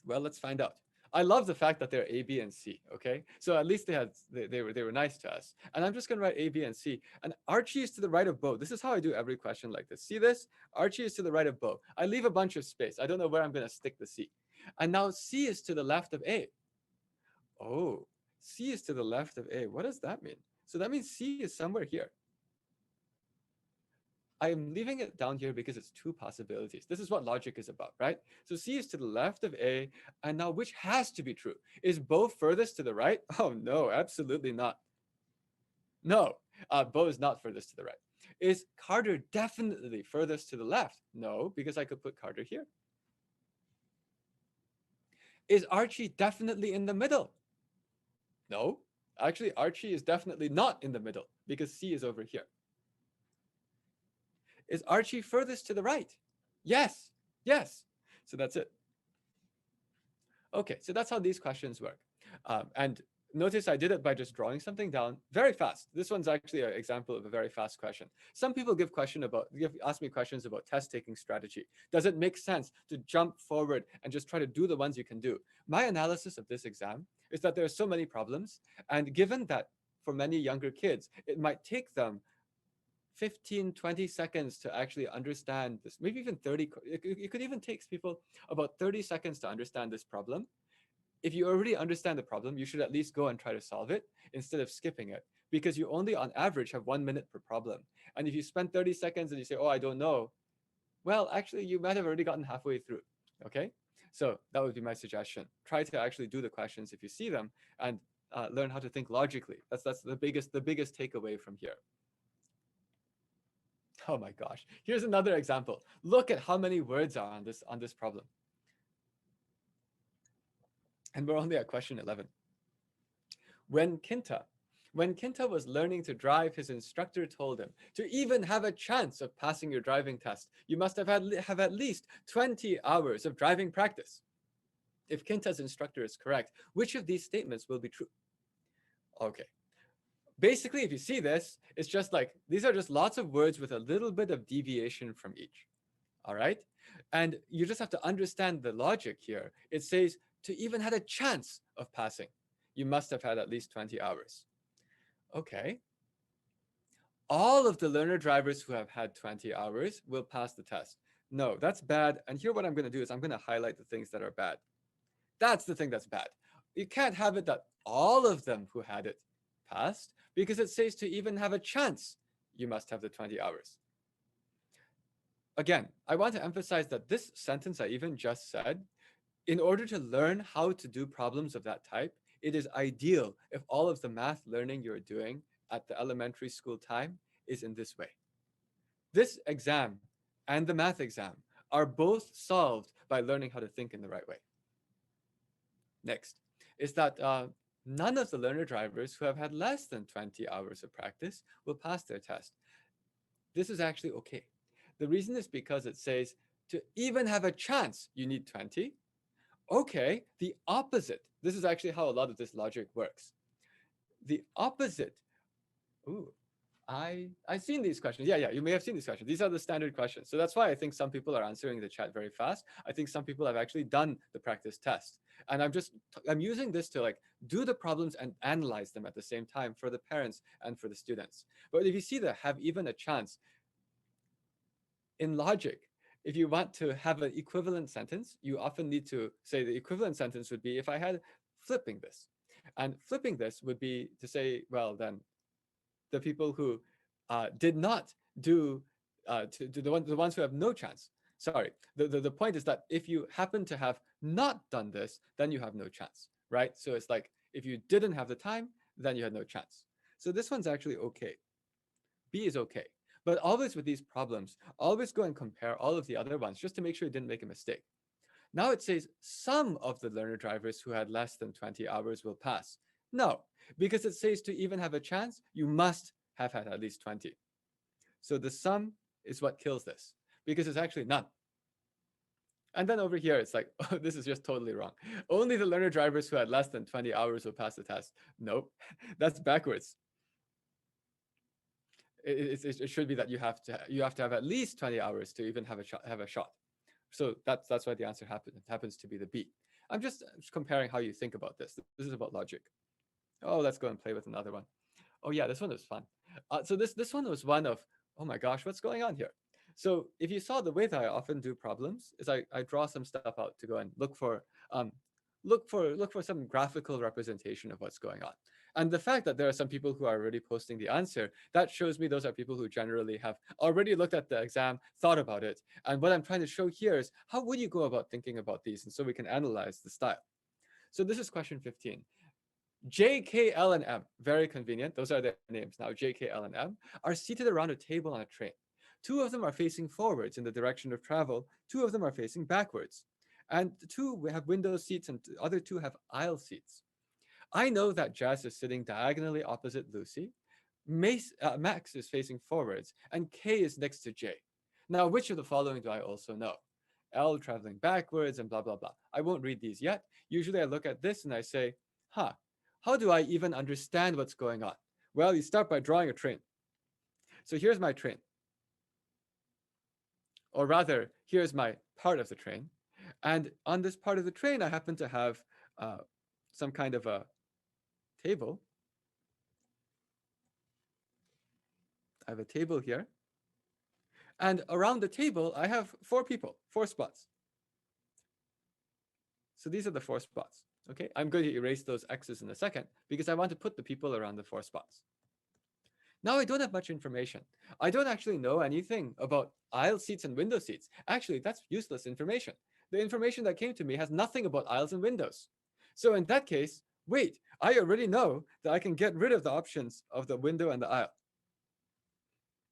Well, let's find out. I love the fact that they're A, B, and C. Okay, so at least they were nice to us. And I'm just gonna write A, B, and C. And Archie is to the right of Bo. This is how I do every question like this. See this? Archie is to the right of Bo. I leave a bunch of space. I don't know where I'm gonna stick the C. And now C is to the left of A. Oh, C is to the left of A. What does that mean? So that means C is somewhere here. I am leaving it down here because it's two possibilities. This is what logic is about, right? So C is to the left of A, and now which has to be true? Is Bo furthest to the right? Oh no, absolutely not. No, Bo is not furthest to the right. Is Carter definitely furthest to the left? No, because I could put Carter here. Is Archie definitely in the middle? No, actually Archie is definitely not in the middle because C is over here. Is Archie furthest to the right? Yes, yes. So that's it. Okay, so that's how these questions work. And notice I did it by just drawing something down very fast. This one's actually an example of a very fast question. Some people ask me questions about test taking strategy. Does it make sense to jump forward and just try to do the ones you can do? My analysis of this exam is that there are so many problems, and given that for many younger kids, it might take them 15, 20 seconds to actually understand this, maybe even 30. It could even take people about 30 seconds to understand this problem. If you already understand the problem, you should at least go and try to solve it instead of skipping it, because you only on average have 1 minute per problem. And if you spend 30 seconds and you say, oh, I don't know, well, actually, you might have already gotten halfway through. Okay, so that would be my suggestion. Try to actually do the questions if you see them, and learn how to think logically. That's the biggest takeaway from here. Oh my gosh. Here's another example. Look at how many words are on this problem. And we're only at question 11. When Kinta when Kinta was learning to drive, his instructor told him, to even have a chance of passing your driving test, you must have at least 20 hours of driving practice. If Kinta's instructor is correct, which of these statements will be true? Okay. Basically, if you see this, it's just like, these are just lots of words with a little bit of deviation from each. All right? And you just have to understand the logic here. It says, to even had a chance of passing, you must have had at least 20 hours. Okay. All of the learner drivers who have had 20 hours will pass the test. No, that's bad. And here what I'm going to do is I'm going to highlight the things that are bad. That's the thing that's bad. You can't have it that all of them who had it passed, because it says to even have a chance, you must have the 20 hours. Again, I want to emphasize that this sentence I even just said, in order to learn how to do problems of that type, it is ideal if all of the math learning you're doing at the elementary school time is in this way. This exam and the math exam are both solved by learning how to think in the right way. Next is that none of the learner drivers who have had less than 20 hours of practice will pass their test. This is actually okay. The reason is because it says to even have a chance, you need 20. Okay, the opposite. This is actually how a lot of this logic works. The opposite. Ooh, I've seen these questions. Yeah, you may have seen these questions. These are the standard questions. So that's why I think some people are answering the chat very fast. I think some people have actually done the practice test. And I'm using this to like do the problems and analyze them at the same time for the parents and for the students. But if you see the have even a chance, in logic, if you want to have an equivalent sentence, you often need to say the equivalent sentence would be if I had flipping this. And flipping this would be to say, well, then the people who did not do, to the ones who have no chance. Sorry, the point is that if you happen to have not done this, then you have no chance, right? So it's like, if you didn't have the time, then you had no chance. So this one's actually okay. B is okay. But always with these problems, always go and compare all of the other ones just to make sure you didn't make a mistake. Now it says some of the learner drivers who had less than 20 hours will pass. No, because it says to even have a chance, you must have had at least 20. So the sum is what kills this, because it's actually none. And then over here, it's like, oh, this is just totally wrong. Only the learner drivers who had less than 20 hours will pass the test. Nope, that's backwards. It should be that you have to have at least 20 hours to even have a shot. So that's why the answer happens to be the B. I'm just comparing how you think about this. This is about logic. Oh, let's go and play with another one. Oh yeah, this one was fun. So this one was one of, oh my gosh, what's going on here? So if you saw the way that I often do problems is I draw some stuff out to go and look for some graphical representation of what's going on. And the fact that there are some people who are already posting the answer, that shows me those are people who generally have already looked at the exam, thought about it. And what I'm trying to show here is how would you go about thinking about these? And so we can analyze the style. So this is question 15. J, K, L, and M, very convenient. Those are their names now. J, K, L, and M are seated around a table on a train. Two of them are facing forwards in the direction of travel. Two of them are facing backwards. And two have window seats and the other two have aisle seats. I know that Jess is sitting diagonally opposite Lucy. Max is facing forwards and K is next to J. Now, which of the following do I also know? L traveling backwards and blah, blah, blah. I won't read these yet. Usually I look at this and I say, how do I even understand what's going on? Well, you start by drawing a train. So here's my train. Or rather, here's my part of the train. And on this part of the train, I happen to have some kind of a table. I have a table here. And around the table, I have 4 people, 4 spots. So these are the 4 spots. Okay, I'm going to erase those X's in a second because I want to put the people around the 4 spots. Now I don't have much information. I don't actually know anything about aisle seats and window seats. Actually, that's useless information. The information that came to me has nothing about aisles and windows. So in that case, wait, I already know that I can get rid of the options of the window and the aisle.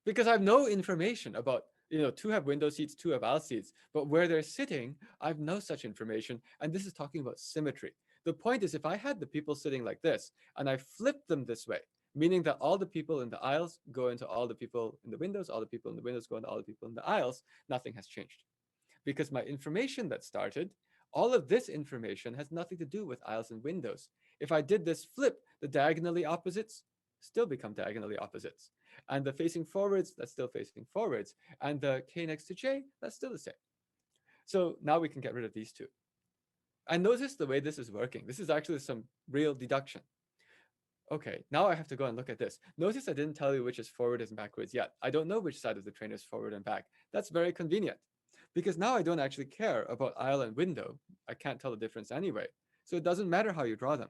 because I have no information about, two have window seats, two have aisle seats, but where they're sitting, I have no such information. And this is talking about symmetry. The point is, if I had the people sitting like this and I flipped them this way, meaning that all the people in the aisles go into all the people in the windows, all the people in the windows go into all the people in the aisles, nothing has changed. Because my information that started, all of this information has nothing to do with aisles and windows. If I did this flip, the diagonally opposites still become diagonally opposites. And the facing forwards, that's still facing forwards. And the k next to j, that's still the same. So now we can get rid of these two. And notice the way this is working. This is actually some real deduction. Okay, now I have to go and look at this. Notice I didn't tell you which is forward and backwards yet. I don't know which side of the train is forward and back. That's very convenient because now I don't actually care about aisle and window. I can't tell the difference anyway. So it doesn't matter how you draw them.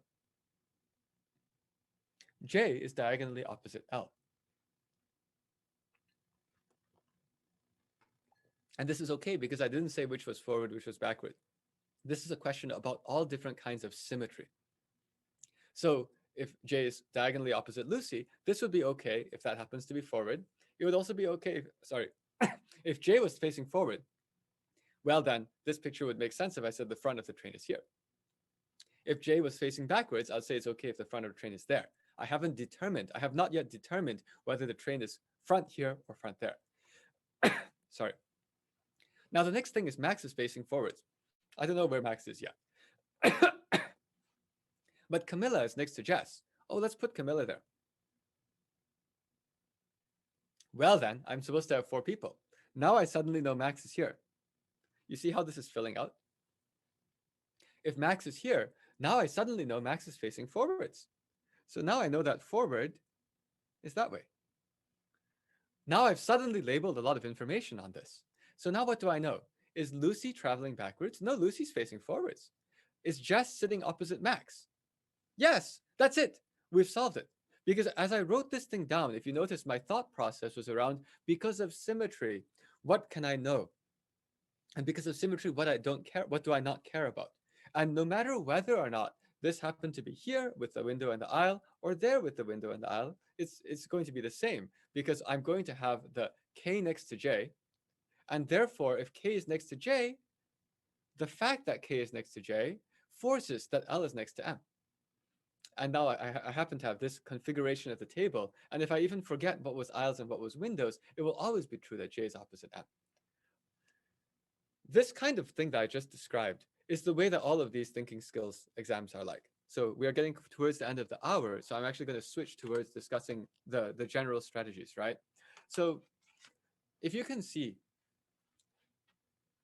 J is diagonally opposite L. And this is okay because I didn't say which was forward, which was backward. This is a question about all different kinds of symmetry. So if J is diagonally opposite Lucy, this would be okay if that happens to be forward. It would also be okay, if J was facing forward, well then, this picture would make sense if I said the front of the train is here. If J was facing backwards, I'd say it's okay if the front of the train is there. I have not yet determined whether the train is front here or front there. Sorry. Now the next thing is Max is facing forwards. I don't know where Max is yet. But Camilla is next to Jess. Oh, let's put Camilla there. Well then, I'm supposed to have 4 people. Now I suddenly know Max is here. You see how this is filling out? If Max is here, now I suddenly know Max is facing forwards. So now I know that forward is that way. Now I've suddenly labeled a lot of information on this. So now what do I know? Is Lucy traveling backwards? No, Lucy's facing forwards. Is Jess sitting opposite Max? Yes, that's it. We've solved it. Because as I wrote this thing down, if you notice, my thought process was around, because of symmetry, what can I know? And because of symmetry, what do I not care about? And no matter whether or not this happened to be here with the window and the aisle or there with the window and the aisle, it's going to be the same because I'm going to have the k next to j. And therefore, if k is next to j, the fact that k is next to j forces that L is next to M. And now I happen to have this configuration at the table. And if I even forget what was aisles and what was windows, it will always be true that j is opposite M. This kind of thing that I just described is the way that all of these thinking skills exams are like. So we are getting towards the end of the hour. So I'm actually going to switch towards discussing the general strategies, right? So if you can see,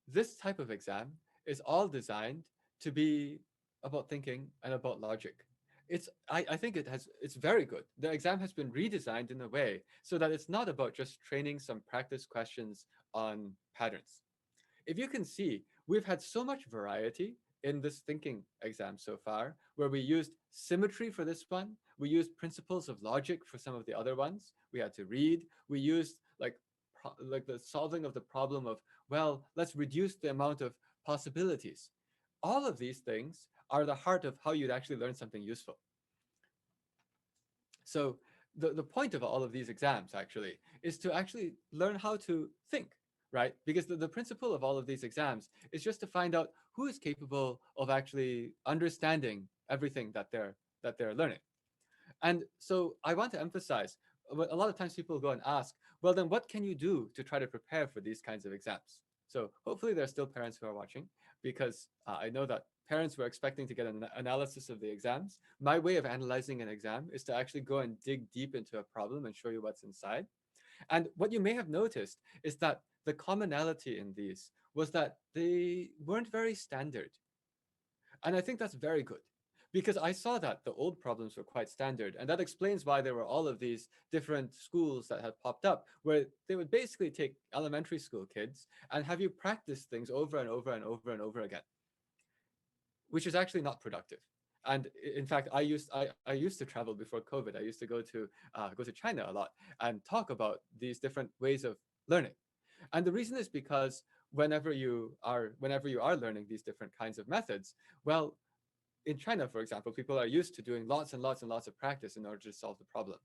this type of exam is all designed to be about thinking and about logic. I think it's very good. The exam has been redesigned in a way so that it's not about just training some practice questions on patterns. If you can see, we've had so much variety in this thinking exam so far, where we used symmetry for this one, we used principles of logic for some of the other ones. We had to read. We used like the solving of the problem of, well, let's reduce the amount of possibilities. All of these things are the heart of how you'd actually learn something useful. So the point of all of these exams actually is to actually learn how to think, right? Because the principle of all of these exams is just to find out who is capable of actually understanding everything that they're learning. And so I want to emphasize, a lot of times people go and ask, well, then what can you do to try to prepare for these kinds of exams? So hopefully there are still parents who are watching, because I know that parents were expecting to get an analysis of the exams. My way of analyzing an exam is to actually go and dig deep into a problem and show you what's inside. And what you may have noticed is that the commonality in these was that they weren't very standard. And I think that's very good, because I saw that the old problems were quite standard. And that explains why there were all of these different schools that had popped up, where they would basically take elementary school kids and have you practice things over and over and over and over again, which is actually not productive. And in fact, I used to travel before COVID. I used to go to China a lot and talk about these different ways of learning. And the reason is because whenever you are learning these different kinds of methods, well, in China, for example, people are used to doing lots and lots and lots of practice in order to solve the problem.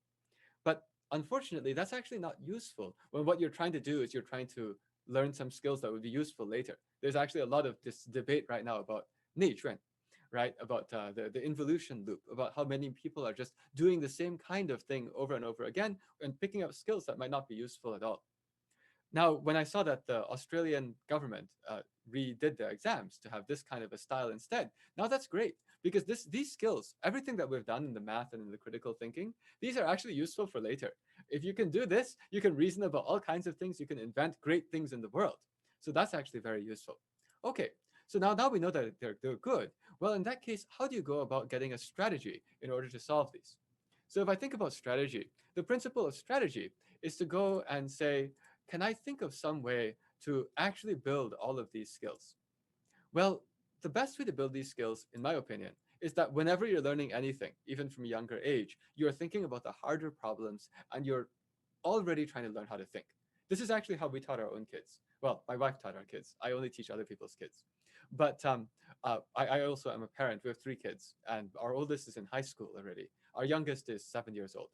But unfortunately, that's actually not useful when what you're trying to do is you're trying to learn some skills that would be useful later. There's actually a lot of this debate right now about 内卷, right? About the involution loop, about how many people are just doing the same kind of thing over and over again and picking up skills that might not be useful at all. Now, when I saw that the Australian government redid their exams to have this kind of a style instead, now that's great because these skills, everything that we've done in the math and in the critical thinking, these are actually useful for later. If you can do this, you can reason about all kinds of things. You can invent great things in the world. So that's actually very useful. Okay, so now we know that they're good. Well, in that case, how do you go about getting a strategy in order to solve these? So if I think about strategy, the principle of strategy is to go and say, can I think of some way to actually build all of these skills? Well, the best way to build these skills, in my opinion, is that whenever you're learning anything, even from a younger age, you're thinking about the harder problems and you're already trying to learn how to think. This is actually how we taught our own kids. Well, my wife taught our kids. I only teach other people's kids. But I also am a parent. We have 3 kids, and our oldest is in high school already. Our youngest is 7 years old.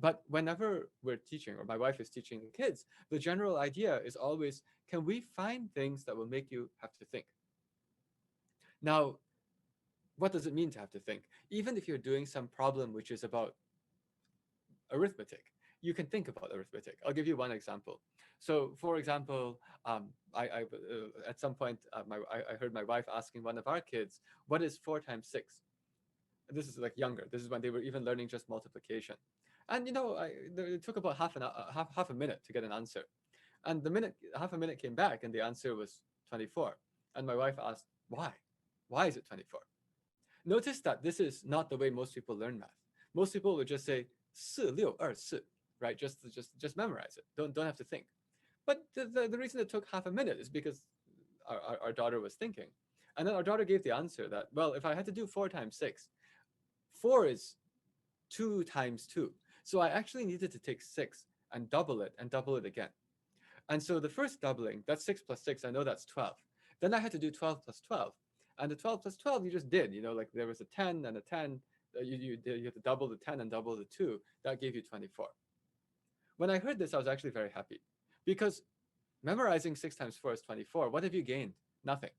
But whenever we're teaching, or my wife is teaching the kids, the general idea is always, can we find things that will make you have to think? Now, what does it mean to have to think? Even if you're doing some problem which is about arithmetic, you can think about arithmetic. I'll give you one example. So, for example, at some point, I heard my wife asking one of our kids, what is 4 times 6? This is like younger. This is when they were even learning just multiplication. And it took about half a minute to get an answer. And half a minute came back and the answer was 24. And my wife asked, why? Why is it 24? Notice that this is not the way most people learn math. Most people would just say 4 6 2 4, right? Just memorize it. Don't have to think. But the reason it took half a minute is because our daughter was thinking. And then our daughter gave the answer that, well, if I had to do 4 times 6, 4 is 2 times 2. So I actually needed to take 6 and double it again. And so the first doubling, that's 6 plus 6, I know that's 12. Then I had to do 12 plus 12. And the 12 plus 12, you just did, like there was a 10 and a 10. You had to double the 10 and double the 2. That gave you 24. When I heard this, I was actually very happy. Because memorizing 6 times 4 is 24. What have you gained? Nothing.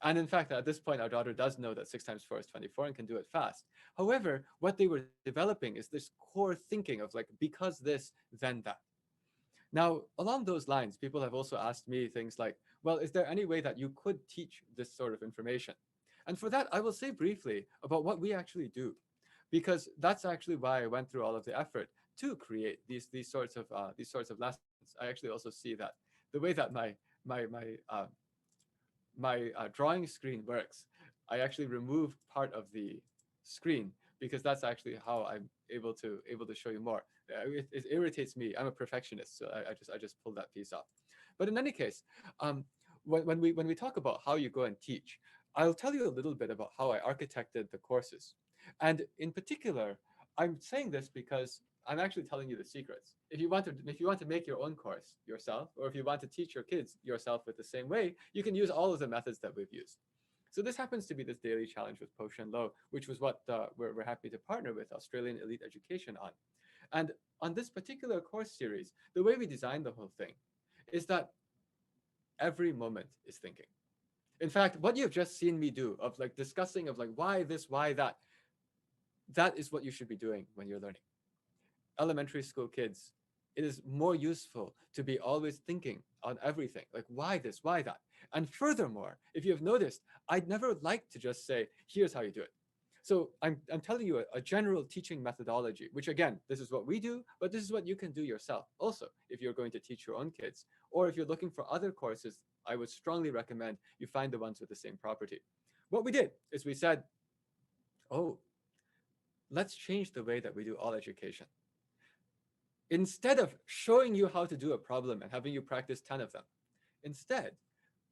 And in fact, at this point, our daughter does know that 6 times 4 is 24 and can do it fast. However, what they were developing is this core thinking of like, because this, then that. Now, along those lines, people have also asked me things like, well, is there any way that you could teach this sort of information? And for that, I will say briefly about what we actually do, because that's actually why I went through all of the effort to create these sorts of lessons. I actually also see that the way that my drawing screen works, I actually remove part of the screen because that's actually how I'm able to show you more. It irritates me. I'm a perfectionist, so I just pulled that piece off. But in any case, when we talk about how you go and teach, I'll tell you a little bit about how I architected the courses. And in particular, I'm saying this because I'm actually telling you the secrets. If you want to make your own course yourself, or if you want to teach your kids yourself with the same way, you can use all of the methods that we've used. So this happens to be this daily challenge with Po Shen Lo, which was what we're happy to partner with Australian Elite Education on. And on this particular course series, the way we designed the whole thing is that every moment is thinking. In fact, what you've just seen me do of like discussing of like why this, why that, that is what you should be doing when you're learning. Elementary school kids, it is more useful to be always thinking on everything, like why this, why that. And furthermore, if you have noticed, I'd never like to just say, here's how you do it. So I'm telling you a general teaching methodology, which again, this is what we do, but this is what you can do yourself also if you're going to teach your own kids. Or if you're looking for other courses, I would strongly recommend you find the ones with the same property. What we did is we said, oh, let's change the way that we do all education. Instead of showing you how to do a problem and having you practice 10 of them, instead,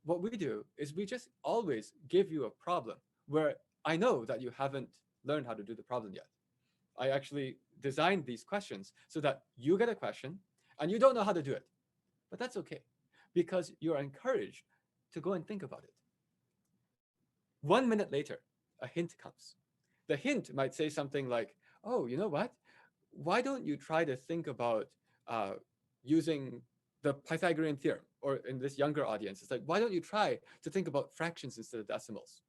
what we do is we just always give you a problem where I know that you haven't learned how to do the problem yet. I actually designed these questions so that you get a question and you don't know how to do it. But that's okay, because you're encouraged to go and think about it. 1 minute later, a hint comes. The hint might say something like, oh, you know what? why don't you try to think about using the Pythagorean theorem? Or in this younger audience, it's like, why don't you try to think about fractions instead of decimals?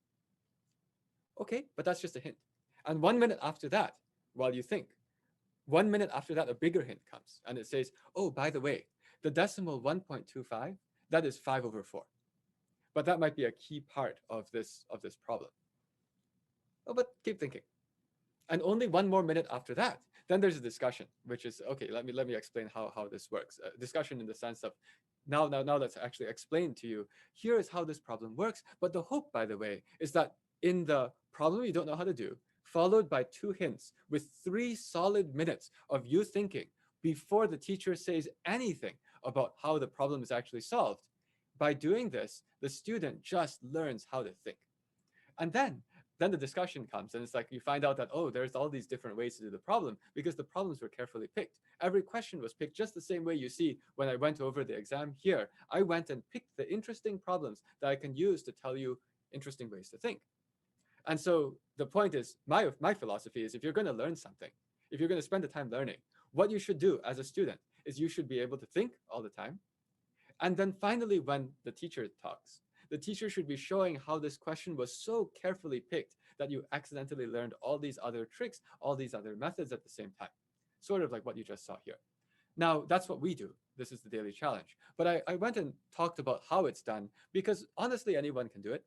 Okay, but that's just a hint. And 1 minute after that, while you think, 1 minute after that, a bigger hint comes, and it says, oh, by the way, the decimal 1.25, that is 5/4. But that might be a key part of this problem. Oh, but keep thinking. And only 1 more minute after that, then there's a discussion, which is, okay, let me explain how this works. Discussion in the sense of, now let's actually explain to you, here is how this problem works. But the hope, by the way, is that in the problem you don't know how to do, followed by 2 hints with 3 solid minutes of you thinking before the teacher says anything about how the problem is actually solved. By doing this, the student just learns how to think. And then the discussion comes, and it's like you find out that, oh, there's all these different ways to do the problem because the problems were carefully picked. Every question was picked just the same way you see when I went over the exam here. I went and picked the interesting problems that I can use to tell you interesting ways to think. And so the point is, my philosophy is, if you're going to learn something, if you're going to spend the time learning, what you should do as a student is you should be able to think all the time. And then finally, when the teacher talks, the teacher should be showing how this question was so carefully picked that you accidentally learned all these other tricks, all these other methods at the same time. Sort of like what you just saw here. Now, that's what we do. This is the daily challenge. But I went and talked about how it's done because honestly, anyone can do it.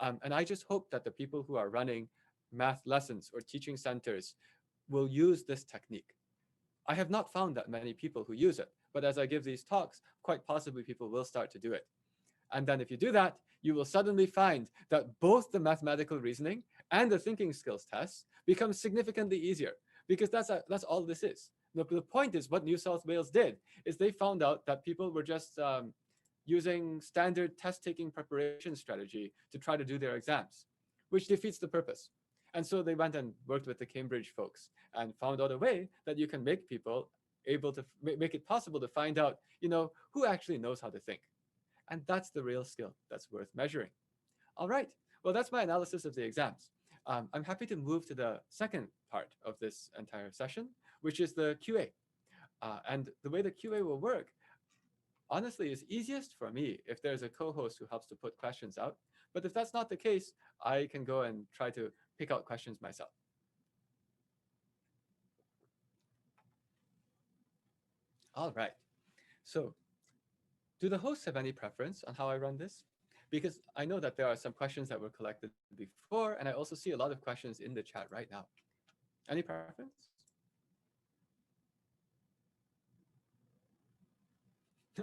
And I just hope that the people who are running math lessons or teaching centers will use this technique. I have not found that many people who use it, but as I give these talks, quite possibly people will start to do it. And then if you do that, you will suddenly find that both the mathematical reasoning and the thinking skills tests become significantly easier, because that's all this is. The point is, what New South Wales did is they found out that people were just using standard test-taking preparation strategy to try to do their exams, which defeats the purpose. And so they went and worked with the Cambridge folks and found out a way that you can make people able to make it possible to find out, who actually knows how to think. And that's the real skill that's worth measuring. All right, well, that's my analysis of the exams. I'm happy to move to the second part of this entire session, which is the QA. And the way the QA will work, honestly, is easiest for me if there's a co-host who helps to put questions out. But if that's not the case, I can go and try to pick out questions myself. All right, so do the hosts have any preference on how I run this? Because I know that there are some questions that were collected before, and I also see a lot of questions in the chat right now. Any preference?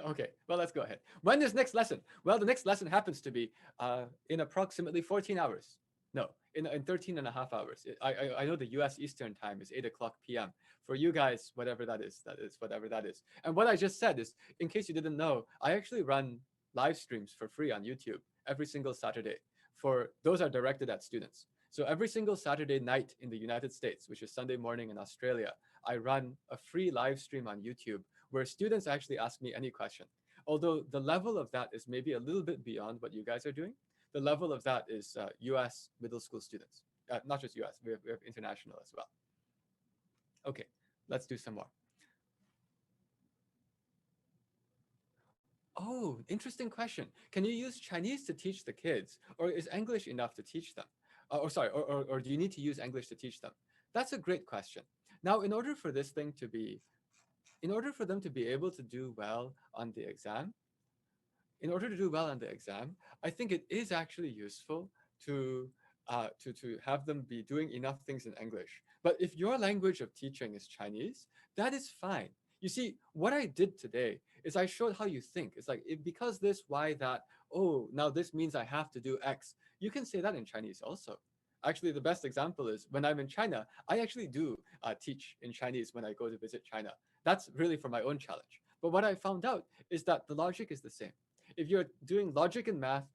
Okay, well, let's go ahead. When is next lesson? Well, the next lesson happens to be in approximately 14 hours. No, in 13 and a half hours. I know the US Eastern time is 8 o'clock p.m. For you guys, whatever that is whatever that is. And what I just said is, in case you didn't know, I actually run live streams for free on YouTube every single Saturday. Those are directed at students. So every single Saturday night in the United States, which is Sunday morning in Australia, I run a free live stream on YouTube where students actually ask me any question. Although the level of that is maybe a little bit beyond what you guys are doing. The level of that is US middle school students, not just US, we have international as well. Okay, let's do some more. Oh, interesting question. Can you use Chinese to teach the kids, or is English enough to teach them? Or do you need to use English to teach them? That's a great question. Now, in order for them to be able to do well on the exam, I think it is actually useful to have them be doing enough things in English. But if your language of teaching is Chinese, that is fine. You see, what I did today is I showed how you think. It's like, because this, why that, oh, now this means I have to do X. You can say that in Chinese also. Actually, the best example is when I'm in China, I actually do teach in Chinese when I go to visit China. That's really for my own challenge. But what I found out is that the logic is the same. If you're doing logic and math,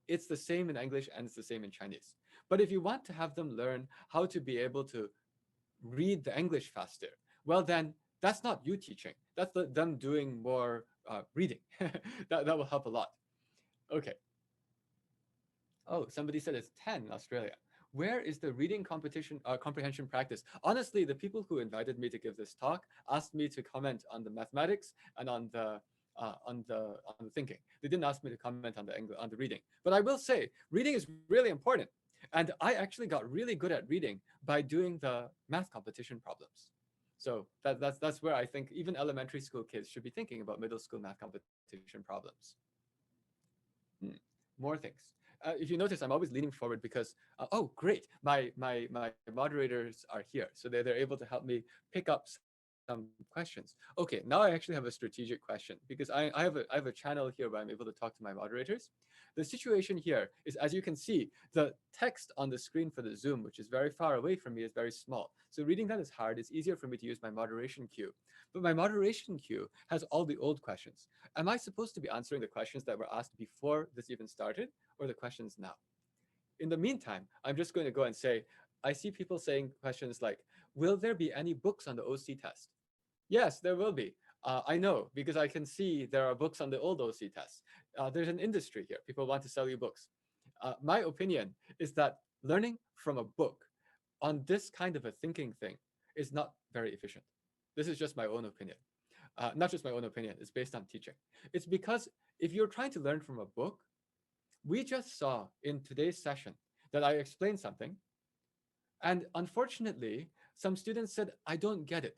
it's the same in English and it's the same in Chinese. But if you want to have them learn how to be able to read the English faster, well, then that's not you teaching. That's them doing more reading. that will help a lot. Okay. Oh, somebody said it's 10 in Australia. where is the reading competition comprehension practice? Honestly, the people who invited me to give this talk asked me to comment on the mathematics and on the thinking. They didn't ask me to comment on the reading. But I will say, reading is really important. And I actually got really good at reading by doing the math competition problems. So that's where I think even elementary school kids should be thinking about middle school math competition problems. Hmm. More things. If you notice, I'm always leaning forward because, oh, great, my moderators are here. So they're able to help me pick up some questions. Okay, now I actually have a strategic question because I have a channel here where I'm able to talk to my moderators. The situation here is, as you can see, the text on the screen for the Zoom, which is very far away from me, is very small. So reading that is hard. It's easier for me to use my moderation queue. But my moderation queue has all the old questions. Am I supposed to be answering the questions that were asked before this even started, or the questions now? In the meantime, I'm just going to go and say, I see people saying questions like, will there be any books on the OC test? Yes, there will be. I know because I can see there are books on the old OC test. There's an industry here. People want to sell you books. My opinion is that learning from a book on this kind of a thinking thing is not very efficient. This is just my own opinion. Not just my own opinion, it's based on teaching. It's because if you're trying to learn from a book, we just saw in today's session that I explained something, and unfortunately, some students said, I don't get it.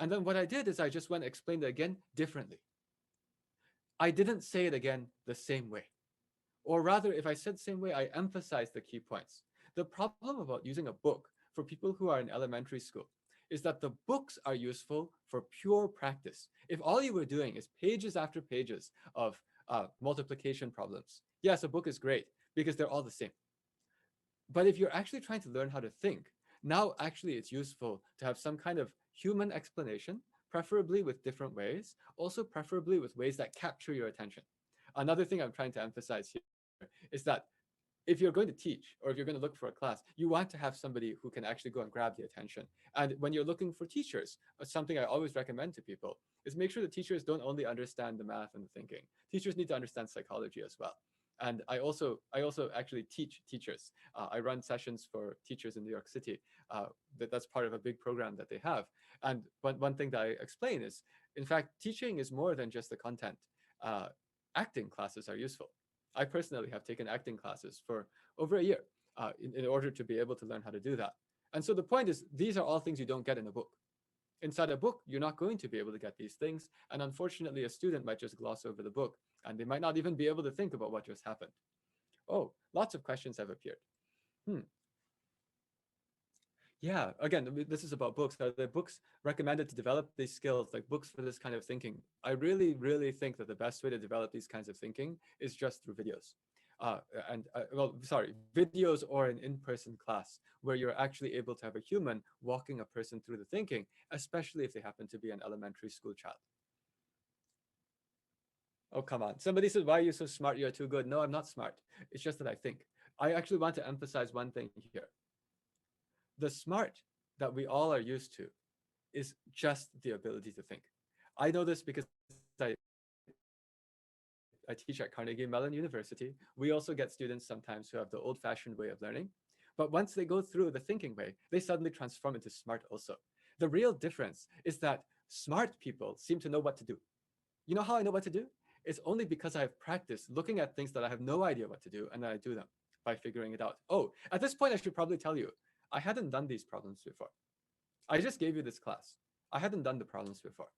And then what I did is I just went and explained it again differently. I didn't say it again the same way. Or rather, if I said the same way, I emphasized the key points. The problem about using a book for people who are in elementary school is that the books are useful for pure practice. If all you were doing is pages after pages of multiplication problems, yes, a book is great because they're all the same. But if you're actually trying to learn how to think, now actually it's useful to have some kind of human explanation, preferably with different ways, also preferably with ways that capture your attention. Another thing I'm trying to emphasize here is that if you're going to teach or if you're going to look for a class, you want to have somebody who can actually go and grab the attention. And when you're looking for teachers, something I always recommend to people is make sure the teachers don't only understand the math and the thinking. Teachers need to understand psychology as well. And I also actually teach teachers. I run sessions for teachers in New York City. That's part of a big program that they have. And one thing that I explain is, in fact, teaching is more than just the content. Acting classes are useful. I personally have taken acting classes for over a year in order to be able to learn how to do that. And so the point is, these are all things you don't get in a book. Inside a book, you're not going to be able to get these things. And unfortunately, a student might just gloss over the book and they might not even be able to think about what just happened. Oh, lots of questions have appeared. Yeah, again, this is about books. Are there books recommended to develop these skills, like books for this kind of thinking? I really, really think that the best way to develop these kinds of thinking is just through videos. Videos or an in-person class where you're actually able to have a human walking a person through the thinking, especially if they happen to be an elementary school child. Oh, come on. Somebody said, why are you so smart? You're too good. No, I'm not smart. It's just that I think. I actually want to emphasize one thing here. The smart that we all are used to is just the ability to think. I know this because I teach at Carnegie Mellon University. We also get students sometimes who have the old-fashioned way of learning. But once they go through the thinking way, they suddenly transform into smart also. The real difference is that smart people seem to know what to do. You know how I know what to do? It's only because I have practiced looking at things that I have no idea what to do, and then I do them by figuring it out. Oh, at this point, I should probably tell you, I hadn't done these problems before. I just gave you this class. I hadn't done the problems before.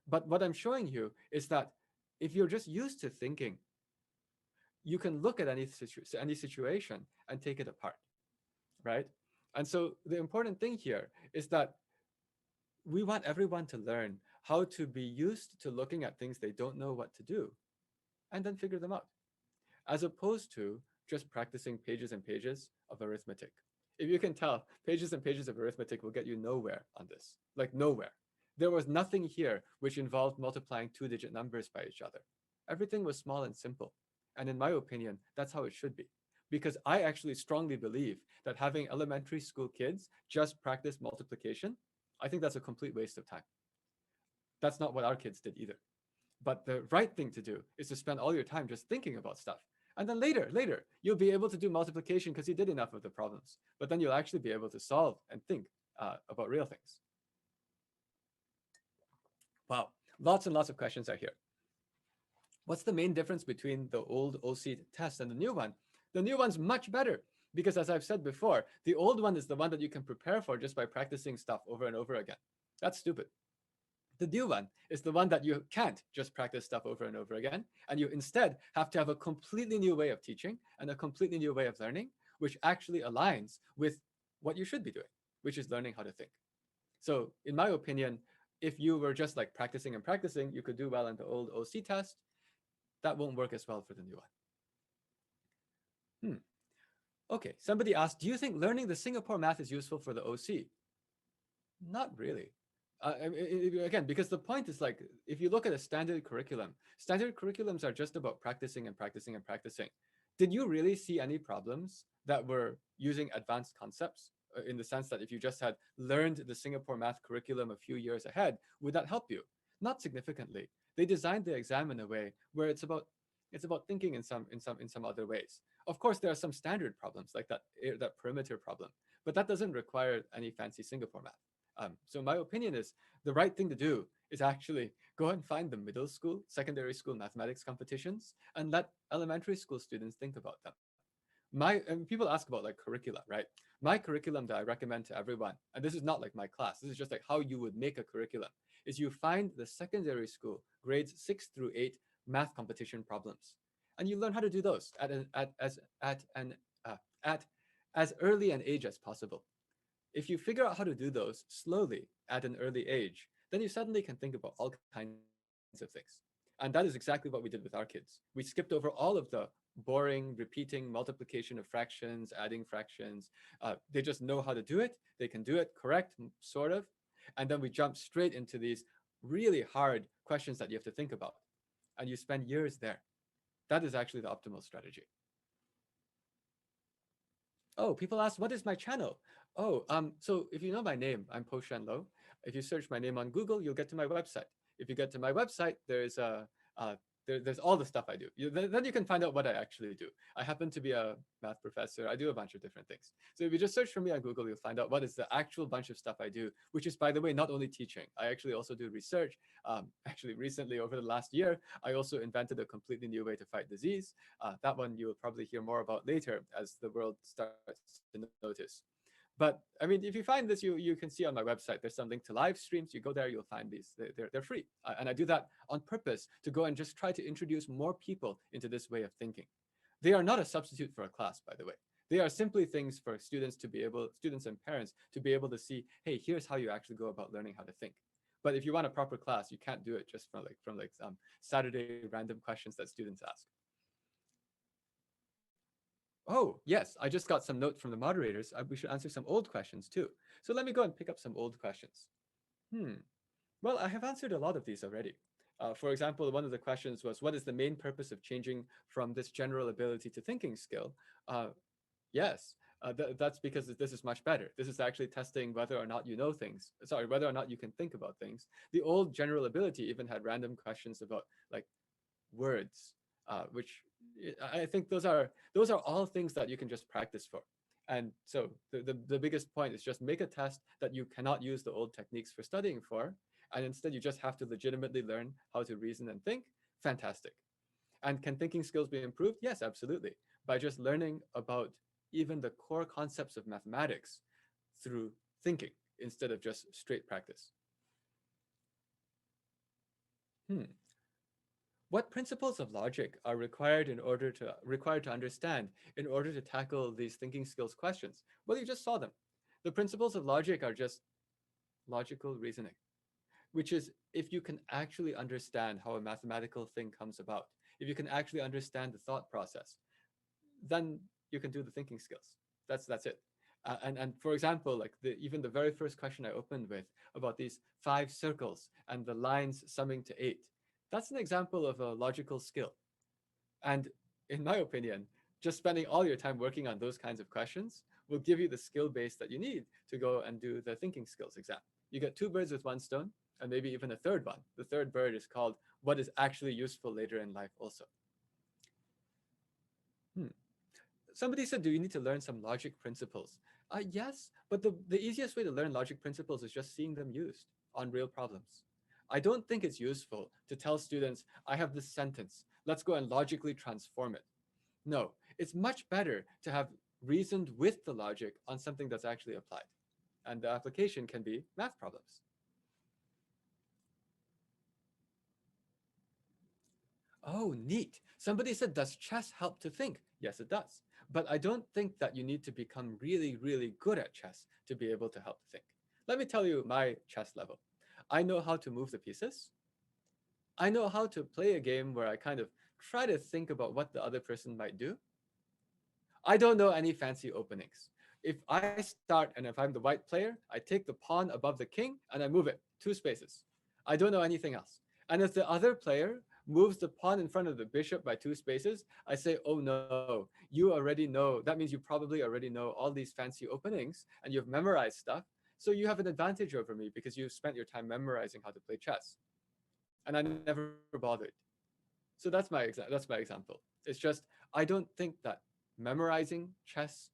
But what I'm showing you is that if you're just used to thinking, you can look at any situation and take it apart, right? And so the important thing here is that we want everyone to learn how to be used to looking at things they don't know what to do and then figure them out, as opposed to just practicing pages and pages of arithmetic. If you can tell, pages and pages of arithmetic will get you nowhere on this, like nowhere. There was nothing here which involved multiplying two-digit numbers by each other. Everything was small and simple. And in my opinion, that's how it should be. Because I actually strongly believe that having elementary school kids just practice multiplication, I think that's a complete waste of time. That's not what our kids did either. But the right thing to do is to spend all your time just thinking about stuff. And then later, you'll be able to do multiplication because you did enough of the problems. But then you'll actually be able to solve and think about real things. Wow, lots and lots of questions are here. What's the main difference between the old OC test and the new one? The new one's much better because, as I've said before, the old one is the one that you can prepare for just by practicing stuff over and over again. That's stupid. The new one is the one that you can't just practice stuff over and over again, and you instead have to have a completely new way of teaching and a completely new way of learning, which actually aligns with what you should be doing, which is learning how to think. So in my opinion, if you were just like practicing and practicing, you could do well in the old OC test. That won't work as well for the new one. Okay, somebody asked, do you think learning the Singapore math is useful for the OC? Not really. Again, because the point is like, if you look at a standard curriculums are just about practicing and practicing and practicing. Did you really see any problems that were using advanced concepts in the sense that if you just had learned the Singapore math curriculum a few years ahead, would that help you? Not significantly. They designed the exam in a way where it's about thinking in some other ways. Of course, there are some standard problems like that perimeter problem, but that doesn't require any fancy Singapore math. So my opinion is the right thing to do is actually go and find the middle school, secondary school mathematics competitions and let elementary school students think about them. People ask about like curricula, right? My curriculum that I recommend to everyone, and this is not like my class, this is just like how you would make a curriculum, is you find the secondary school grades 6 through 8 math competition problems, and you learn how to do those at as early an age as possible. If you figure out how to do those slowly at an early age, then you suddenly can think about all kinds of things. And that is exactly what we did with our kids. We skipped over all of the boring, repeating multiplication of fractions, adding fractions. They just know how to do it. They can do it correct, sort of. And then we jump straight into these really hard questions that you have to think about. And you spend years there. That is actually the optimal strategy. Oh, people ask, what is my channel? Oh, so if you know my name, I'm Po Shen Lo. If you search my name on Google, you'll get to my website. If you get to my website, there's all the stuff I do. Then you can find out what I actually do. I happen to be a math professor. I do a bunch of different things. So if you just search for me on Google, you'll find out what is the actual bunch of stuff I do, which is, by the way, not only teaching. I actually also do research. Actually, recently, over the last year, I also invented a completely new way to fight disease. That one you will probably hear more about later as the world starts to notice. But I mean, if you find this, you can see on my website, there's some link to live streams. You go there, you'll find these. They're free. And I do that on purpose to go and just try to introduce more people into this way of thinking. They are not a substitute for a class, by the way. They are simply things for students and parents to be able to see, hey, here's how you actually go about learning how to think. But if you want a proper class, you can't do it just from Saturday random questions that students ask. Oh, yes, I just got some notes from the moderators. We should answer some old questions too. So let me go and pick up some old questions. Well, I have answered a lot of these already. For example, one of the questions was, what is the main purpose of changing from this general ability to thinking skill? Yes, that's because this is much better. This is actually testing whether or not you know things. Sorry, whether or not you can think about things. The old general ability even had random questions about like words, which I think those are all things that you can just practice for. And so the biggest point is just make a test that you cannot use the old techniques for studying for, and instead you just have to legitimately learn how to reason and think. Fantastic. And can thinking skills be improved? Yes, absolutely. By just learning about even the core concepts of mathematics through thinking instead of just straight practice. What principles of logic are required to understand in order to tackle these thinking skills questions? Well, you just saw them. The principles of logic are just logical reasoning, which is if you can actually understand how a mathematical thing comes about, if you can actually understand the thought process, then you can do the thinking skills. That's it. And for example, like even the very first question I opened with about these 5 circles and the lines summing to 8, that's an example of a logical skill. And in my opinion, just spending all your time working on those kinds of questions will give you the skill base that you need to go and do the thinking skills exam. You get 2 birds with 1 stone, and maybe even a third one. The third bird is called what is actually useful later in life also. Somebody said, do you need to learn some logic principles? Yes, but the easiest way to learn logic principles is just seeing them used on real problems. I don't think it's useful to tell students, I have this sentence, let's go and logically transform it. No, it's much better to have reasoned with the logic on something that's actually applied. And the application can be math problems. Oh, neat. Somebody said, does chess help to think? Yes, it does. But I don't think that you need to become really, really good at chess to be able to help to think. Let me tell you my chess level. I know how to move the pieces. I know how to play a game where I kind of try to think about what the other person might do. I don't know any fancy openings. If I start and if I'm the white player, I take the pawn above the king and I move it 2 spaces. I don't know anything else. And if the other player moves the pawn in front of the bishop by 2 spaces, I say, oh no, you already know. That means you probably already know all these fancy openings and you've memorized stuff. So you have an advantage over me because you've spent your time memorizing how to play chess. And I never bothered. So that's my example. It's just, I don't think that memorizing chess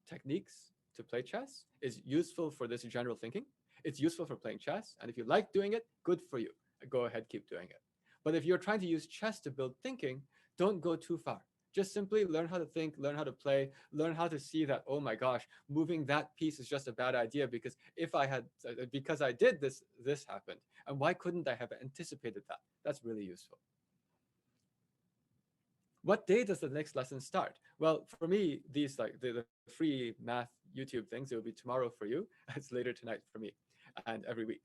techniques to play chess is useful for this general thinking. It's useful for playing chess. And if you like doing it, good for you. Go ahead, keep doing it. But if you're trying to use chess to build thinking, don't go too far. Just simply learn how to think, learn how to play, learn how to see that, oh my gosh, moving that piece is just a bad idea because because I did this, this happened. And why couldn't I have anticipated that? That's really useful. What day does the next lesson start? Well, for me, these like the free math YouTube things, it will be tomorrow for you. It's later tonight for me, and every week.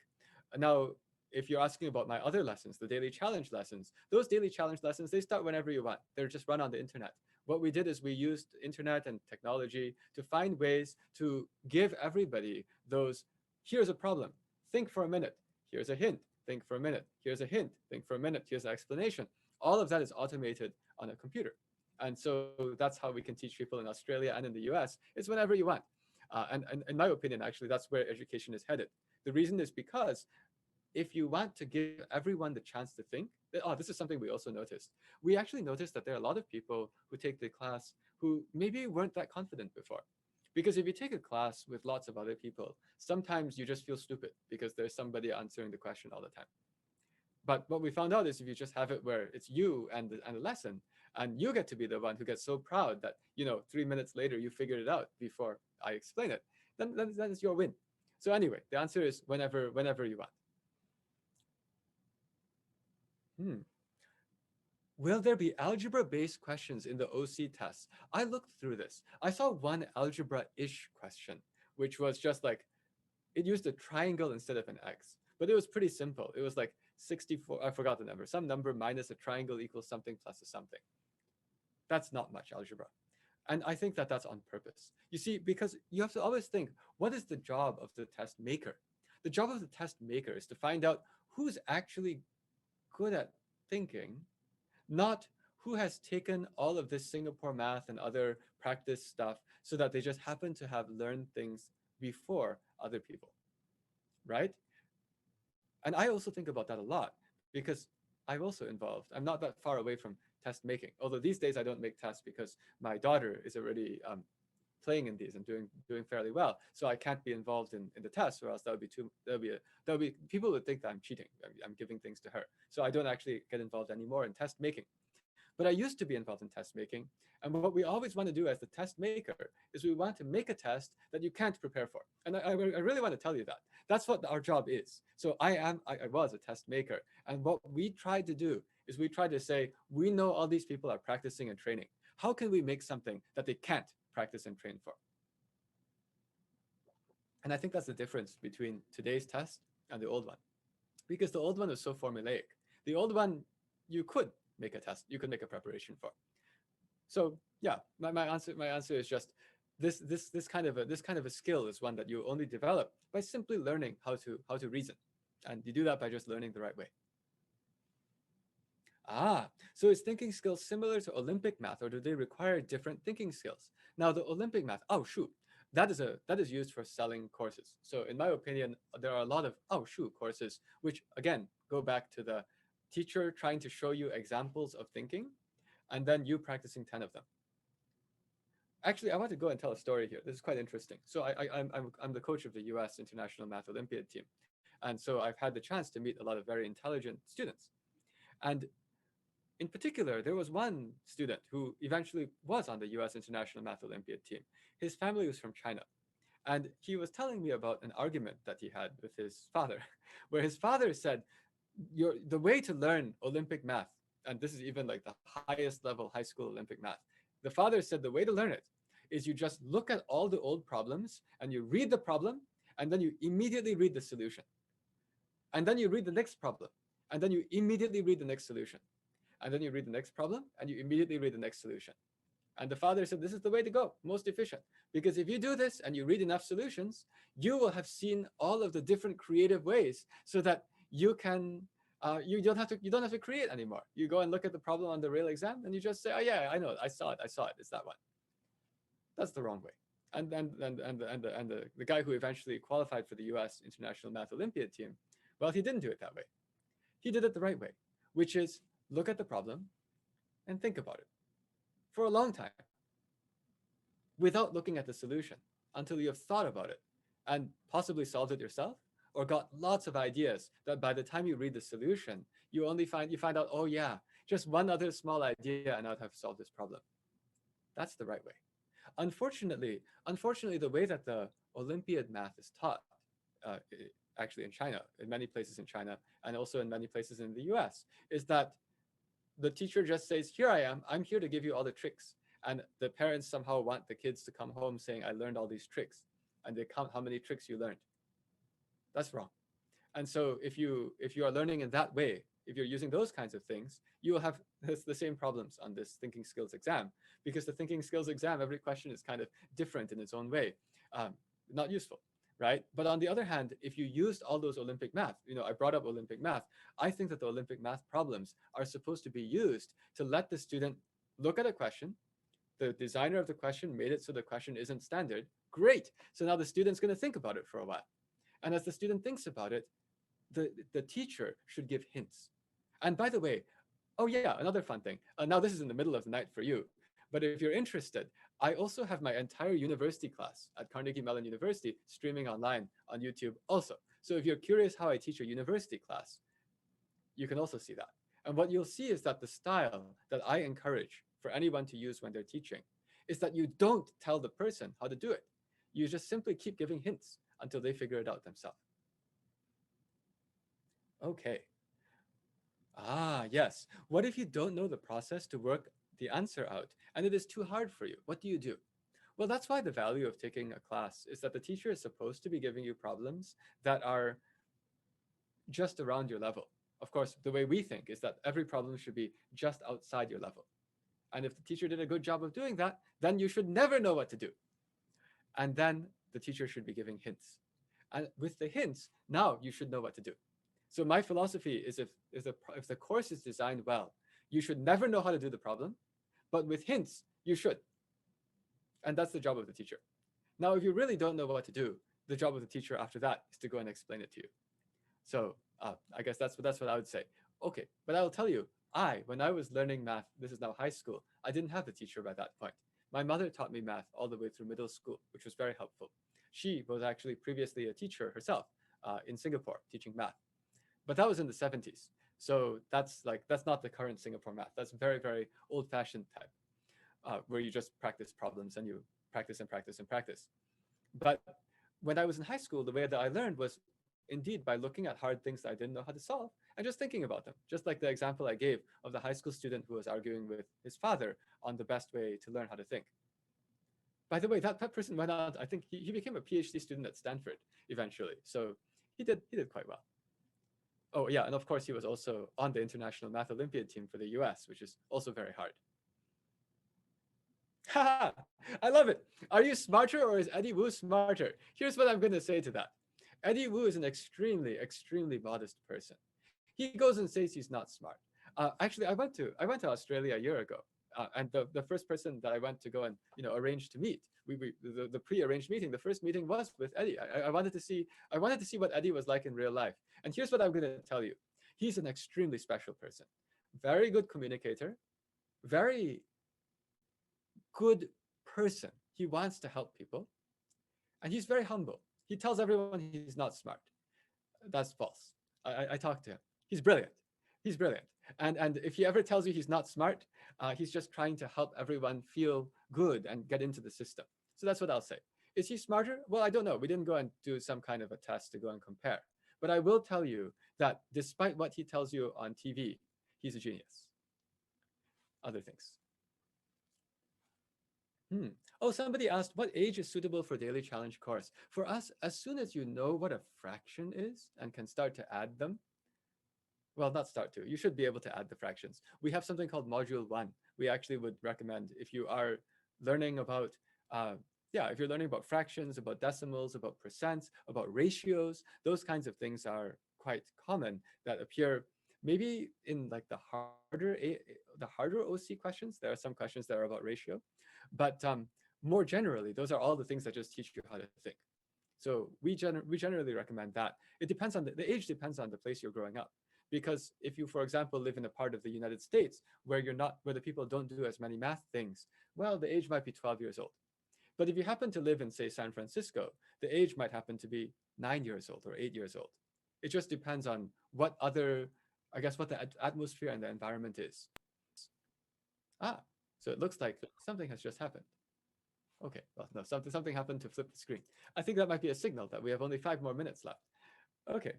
Now, if you're asking about my other lessons, the daily challenge lessons, those daily challenge lessons, they start whenever you want. They're just run on the internet. What we did is we used internet and technology to find ways to give everybody those, here's a problem, think for a minute, here's a hint, think for a minute, here's a hint, think for a minute, here's an explanation. All of that is automated on a computer. And so that's how we can teach people in Australia and in the US. It's whenever you want. And in my opinion, actually, that's where education is headed. The reason is because if you want to give everyone the chance to think, this is something we also noticed. We actually noticed that there are a lot of people who take the class who maybe weren't that confident before. Because if you take a class with lots of other people, sometimes you just feel stupid because there's somebody answering the question all the time. But what we found out is if you just have it where it's you and the lesson, and you get to be the one who gets so proud that, 3 minutes later you figured it out before I explain it, then it's your win. So anyway, the answer is whenever you want. Will there be algebra-based questions in the OC tests? I looked through this. I saw one algebra-ish question, which was just like, it used a triangle instead of an X, but it was pretty simple. It was like 64, I forgot the number, some number minus a triangle equals something plus a something. That's not much algebra. And I think that that's on purpose. You see, because you have to always think, what is the job of the test maker? The job of the test maker is to find out who's actually good at thinking, not who has taken all of this Singapore math and other practice stuff so that they just happen to have learned things before other people, right? And I also think about that a lot because I'm also involved. I'm not that far away from test making, although these days I don't make tests because my daughter is already playing in these and doing fairly well. So I can't be involved in the tests, or else that would be people would think that I'm cheating. I'm giving things to her. So I don't actually get involved anymore in test making. But I used to be involved in test making. And what we always want to do as the test maker is we want to make a test that you can't prepare for. And I really want to tell you that. That's what our job is. So I was a test maker. And what we tried to do is we tried to say, we know all these people are practicing and training. How can we make something that they can't practice and train for? And I think that's the difference between today's test and the old one. Because the old one was so formulaic. The old one, you could make a test, you could make a preparation for. So yeah, my answer is just this kind of a skill is one that you only develop by simply learning how to reason. And you do that by just learning the right way. So is thinking skills similar to Olympic math, or do they require different thinking skills? Now the Olympic math, that is used for selling courses. So in my opinion, there are a lot of courses, which again go back to the teacher trying to show you examples of thinking, and then you practicing 10 of them. Actually, I want to go and tell a story here. This is quite interesting. So I'm the coach of the U.S. International Math Olympiad team, and so I've had the chance to meet a lot of very intelligent students. And in particular, there was one student who eventually was on the U.S. International Math Olympiad team. His family was from China, and he was telling me about an argument that he had with his father, where his father said, the way to learn Olympic math, and this is even like the highest level high school Olympic math. The father said the way to learn it is you just look at all the old problems and you read the problem, and then you immediately read the solution. And then you read the next problem, and then you immediately read the next solution. And then you read the next problem, and you immediately read the next solution. And the father said, this is the way to go, most efficient. Because if you do this and you read enough solutions, you will have seen all of the different creative ways so that you can, you don't have to create anymore. You go and look at the problem on the real exam and you just say, oh yeah, I know it, I saw it, it's that one. That's the wrong way. And the guy who eventually qualified for the US International Math Olympiad team, well, he didn't do it that way. He did it the right way, which is look at the problem and think about it for a long time without looking at the solution until you have thought about it and possibly solved it yourself or got lots of ideas that by the time you read the solution, you find out, oh yeah, just one other small idea and I'd have solved this problem. That's the right way. Unfortunately, the way that the Olympiad math is taught, actually in China, in many places in China, and also in many places in the US, is that the teacher just says, here I am, I'm here to give you all the tricks. And the parents somehow want the kids to come home saying, I learned all these tricks. And they count how many tricks you learned. That's wrong. And so if you are learning in that way, if you're using those kinds of things, you will have the same problems on this thinking skills exam, because the thinking skills exam, every question is kind of different in its own way, not useful, right? But on the other hand, if you used all those Olympic math, I brought up Olympic math, I think that the Olympic math problems are supposed to be used to let the student look at a question. The designer of the question made it so the question isn't standard. Great. So now the student's going to think about it for a while. And as the student thinks about it, the teacher should give hints. And by the way, oh yeah, another fun thing. Now this is in the middle of the night for you, but if you're interested, I also have my entire university class at Carnegie Mellon University streaming online on YouTube also. So if you're curious how I teach a university class, you can also see that. And what you'll see is that the style that I encourage for anyone to use when they're teaching is that you don't tell the person how to do it. You just simply keep giving hints until they figure it out themselves. Okay. Yes. What if you don't know the process to work the answer out and it is too hard for you? What do you do? Well, that's why the value of taking a class is that the teacher is supposed to be giving you problems that are just around your level. Of course, the way we think is that every problem should be just outside your level. And if the teacher did a good job of doing that, then you should never know what to do. And then the teacher should be giving hints. And with the hints, now you should know what to do. So my philosophy is if the course is designed well, you should never know how to do the problem, but with hints, you should. And that's the job of the teacher. Now, if you really don't know what to do, the job of the teacher after that is to go and explain it to you. So I guess that's what I would say. Okay, but I'll tell you, when I was learning math, this is now high school, I didn't have a teacher by that point. My mother taught me math all the way through middle school, which was very helpful. She was actually previously a teacher herself in Singapore, teaching math. But that was in the 70s. So that's not the current Singapore math. That's very, very old-fashioned type, where you just practice problems and you practice and practice and practice. But when I was in high school, the way that I learned was indeed by looking at hard things that I didn't know how to solve and just thinking about them. Just like the example I gave of the high school student who was arguing with his father on the best way to learn how to think. By the way, that person went on, I think he became a PhD student at Stanford eventually. So he did quite well. Oh yeah, and of course he was also on the International Math Olympiad team for the US, which is also very hard. Haha, I love it. Are you smarter or is Eddie Wu smarter? Here's what I'm going to say to that. Eddie Wu is an extremely, extremely modest person. He goes and says he's not smart. Actually, I went to Australia a year ago, and the first person that I went to go and arrange to meet, the pre-arranged meeting, the first meeting was with Eddie. I wanted to see what Eddie was like in real life. And here's what I'm going to tell you: he's an extremely special person, very good communicator, very good person. He wants to help people. And he's very humble. He tells everyone he's not smart. That's false. I talked to him. He's brilliant. He's brilliant. And if he ever tells you he's not smart, he's just trying to help everyone feel good and get into the system. So that's what I'll say. Is he smarter? Well, I don't know. We didn't go and do some kind of a test to go and compare. But I will tell you that despite what he tells you on TV, he's a genius. Other things. Oh, somebody asked, what age is suitable for daily challenge course? For us, as soon as you know what a fraction is and can start to add them, well, not start to, you should be able to add the fractions. We have something called module 1. We actually would recommend if you are learning about, if you're learning about fractions, about decimals, about percents, about ratios, those kinds of things are quite common that appear maybe in like the harder OC questions. There are some questions that are about ratio, but more generally, those are all the things that just teach you how to think. So we generally recommend that. It depends on the age depends on the place you're growing up. Because if you, for example, live in a part of the United States where the people don't do as many math things, well, the age might be 12 years old. But if you happen to live in, say, San Francisco, the age might happen to be 9 years old or 8 years old. It just depends on what the atmosphere and the environment is. So it looks like something has just happened. Okay, well, no, something happened to flip the screen. I think that might be a signal that we have only 5 more minutes left. Okay.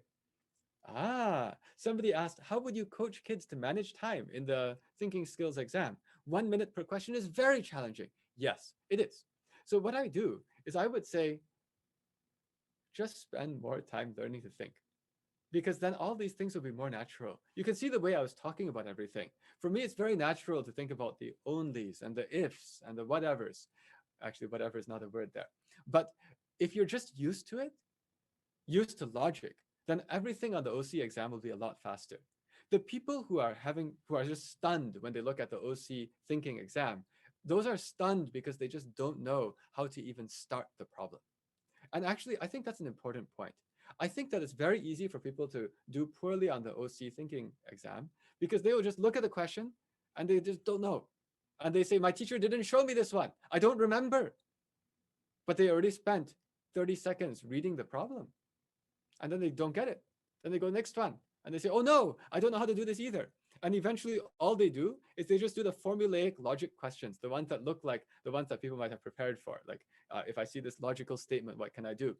Somebody asked, how would you coach kids to manage time in the thinking skills exam? 1 minute per question is very challenging. Yes, it is. So what I do is I would say, just spend more time learning to think, because then all these things will be more natural. You can see the way I was talking about everything. For me, it's very natural to think about the onlys and the ifs and the whatevers. Actually, whatever is not a word there. But if you're just used to it, used to logic, then everything on the OC exam will be a lot faster. The people who are just stunned when they look at the OC thinking exam, those are stunned because they just don't know how to even start the problem. And actually, I think that's an important point. I think that it's very easy for people to do poorly on the OC thinking exam because they will just look at the question and they just don't know. And they say, my teacher didn't show me this one. I don't remember. But they already spent 30 seconds reading the problem. And then they don't get it. Then they go next one. And they say, oh no, I don't know how to do this either. And eventually all they do is they just do the formulaic logic questions, the ones that look like the ones that people might have prepared for. Like, if I see this logical statement, what can I do?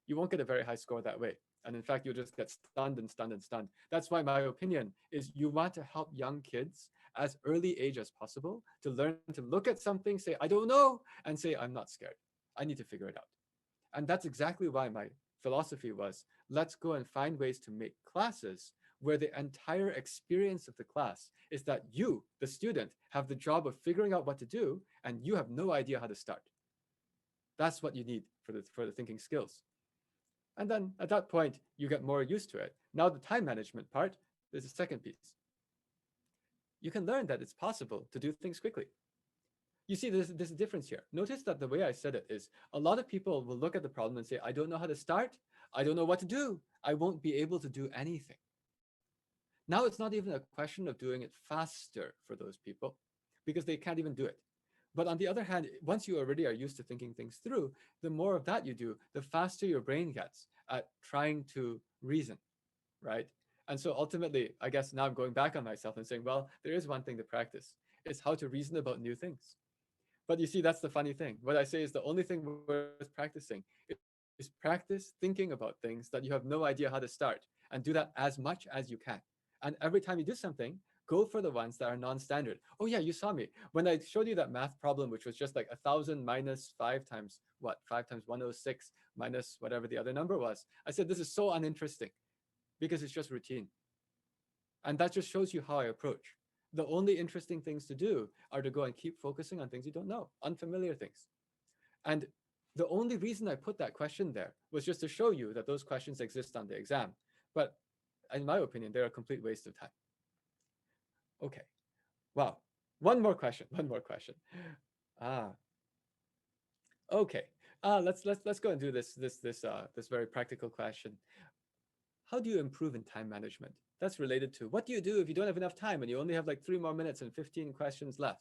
You won't get a very high score that way. And in fact, you'll just get stunned and stunned and stunned. That's why my opinion is you want to help young kids as early age as possible to learn to look at something, say, I don't know, and say, I'm not scared. I need to figure it out. And that's exactly why my philosophy was, let's go and find ways to make classes where the entire experience of the class is that you, the student, have the job of figuring out what to do, and you have no idea how to start. That's what you need for the thinking skills. And then at that point, you get more used to it. Now the time management part, there's a second piece. You can learn that it's possible to do things quickly. You see, there's a difference here. Notice that the way I said it is, a lot of people will look at the problem and say, I don't know how to start. I don't know what to do. I won't be able to do anything. Now it's not even a question of doing it faster for those people because they can't even do it. But on the other hand, once you already are used to thinking things through, the more of that you do, the faster your brain gets at trying to reason, right? And so ultimately, I guess now I'm going back on myself and saying, well, there is one thing to practice. It's how to reason about new things. But you see, that's the funny thing. What I say is the only thing worth practicing is practice thinking about things that you have no idea how to start, and do that as much as you can. And every time you do something, go for the ones that are non-standard. Oh yeah, you saw me. When I showed you that math problem, which was just like 1,000 minus 5 times what? 5 times 106 minus whatever the other number was. I said, this is so uninteresting because it's just routine. And that just shows you how I approach. The only interesting things to do are to go and keep focusing on things you don't know, unfamiliar things. And the only reason I put that question there was just to show you that those questions exist on the exam. But in my opinion, they're a complete waste of time. Okay. Wow. One more question. Okay. Let's go and do this very practical question. How do you improve in time management? That's related to what do you do if you don't have enough time and you only have like 3 more minutes and 15 questions left?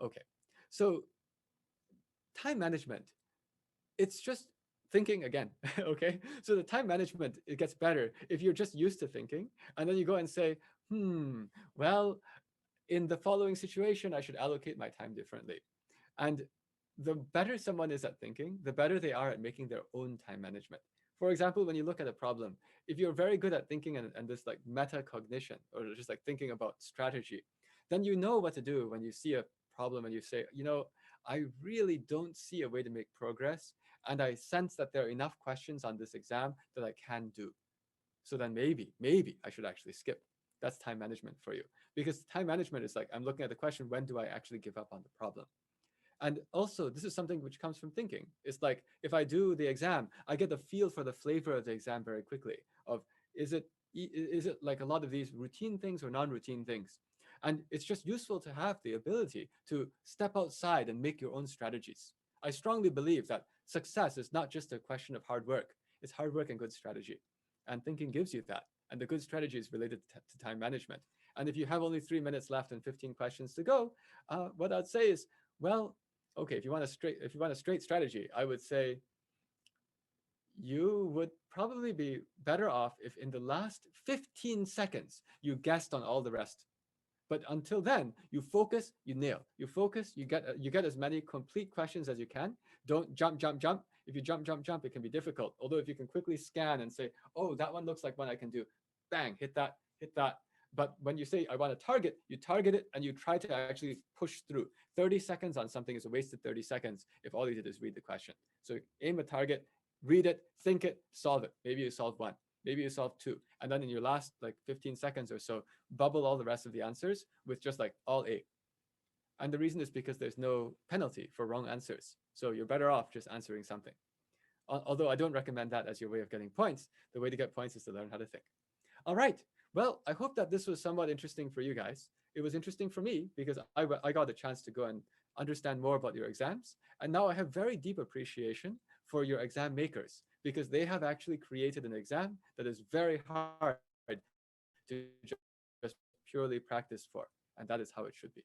Okay. So time management, it's just thinking again. Okay, so the time management, it gets better if you're just used to thinking, and then you go and say, well, in the following situation, I should allocate my time differently. And the better someone is at thinking, the better they are at making their own time management. For example, when you look at a problem, if you're very good at thinking and this like metacognition, or just like thinking about strategy, then you know what to do when you see a problem and you say, I really don't see a way to make progress. And I sense that there are enough questions on this exam that I can do. So then maybe I should actually skip. That's time management for you. Because time management is like, I'm looking at the question, when do I actually give up on the problem? And also, this is something which comes from thinking. It's like, if I do the exam, I get the feel for the flavor of the exam very quickly of, is it like a lot of these routine things or non-routine things? And it's just useful to have the ability to step outside and make your own strategies. I strongly believe that success is not just a question of hard work. It's hard work and good strategy. And thinking gives you that. And the good strategy is related to time management. And if you have only 3 minutes left and 15 questions to go, what I'd say is, well, okay, if you want a straight strategy, I would say you would probably be better off if in the last 15 seconds you guessed on all the rest. But until then, you focus, you nail. You focus, you get as many complete questions as you can. Don't jump. If you jump, it can be difficult. Although if you can quickly scan and say, oh, that one looks like one I can do, bang, hit that. But when you say, I want to target, you target it and you try to actually push through. 30 seconds on something is a wasted 30 seconds if all you did is read the question. So aim a target, read it, think it, solve it. Maybe you solve one. Maybe you solve two. And then in your last like 15 seconds or so, bubble all the rest of the answers with just like all A. And the reason is because there's no penalty for wrong answers. So you're better off just answering something. Although I don't recommend that as your way of getting points. The way to get points is to learn how to think. All right. Well, I hope that this was somewhat interesting for you guys. It was interesting for me because I got a chance to go and understand more about your exams. And now I have very deep appreciation for your exam makers because they have actually created an exam that is very hard to just purely practice for. And that is how it should be.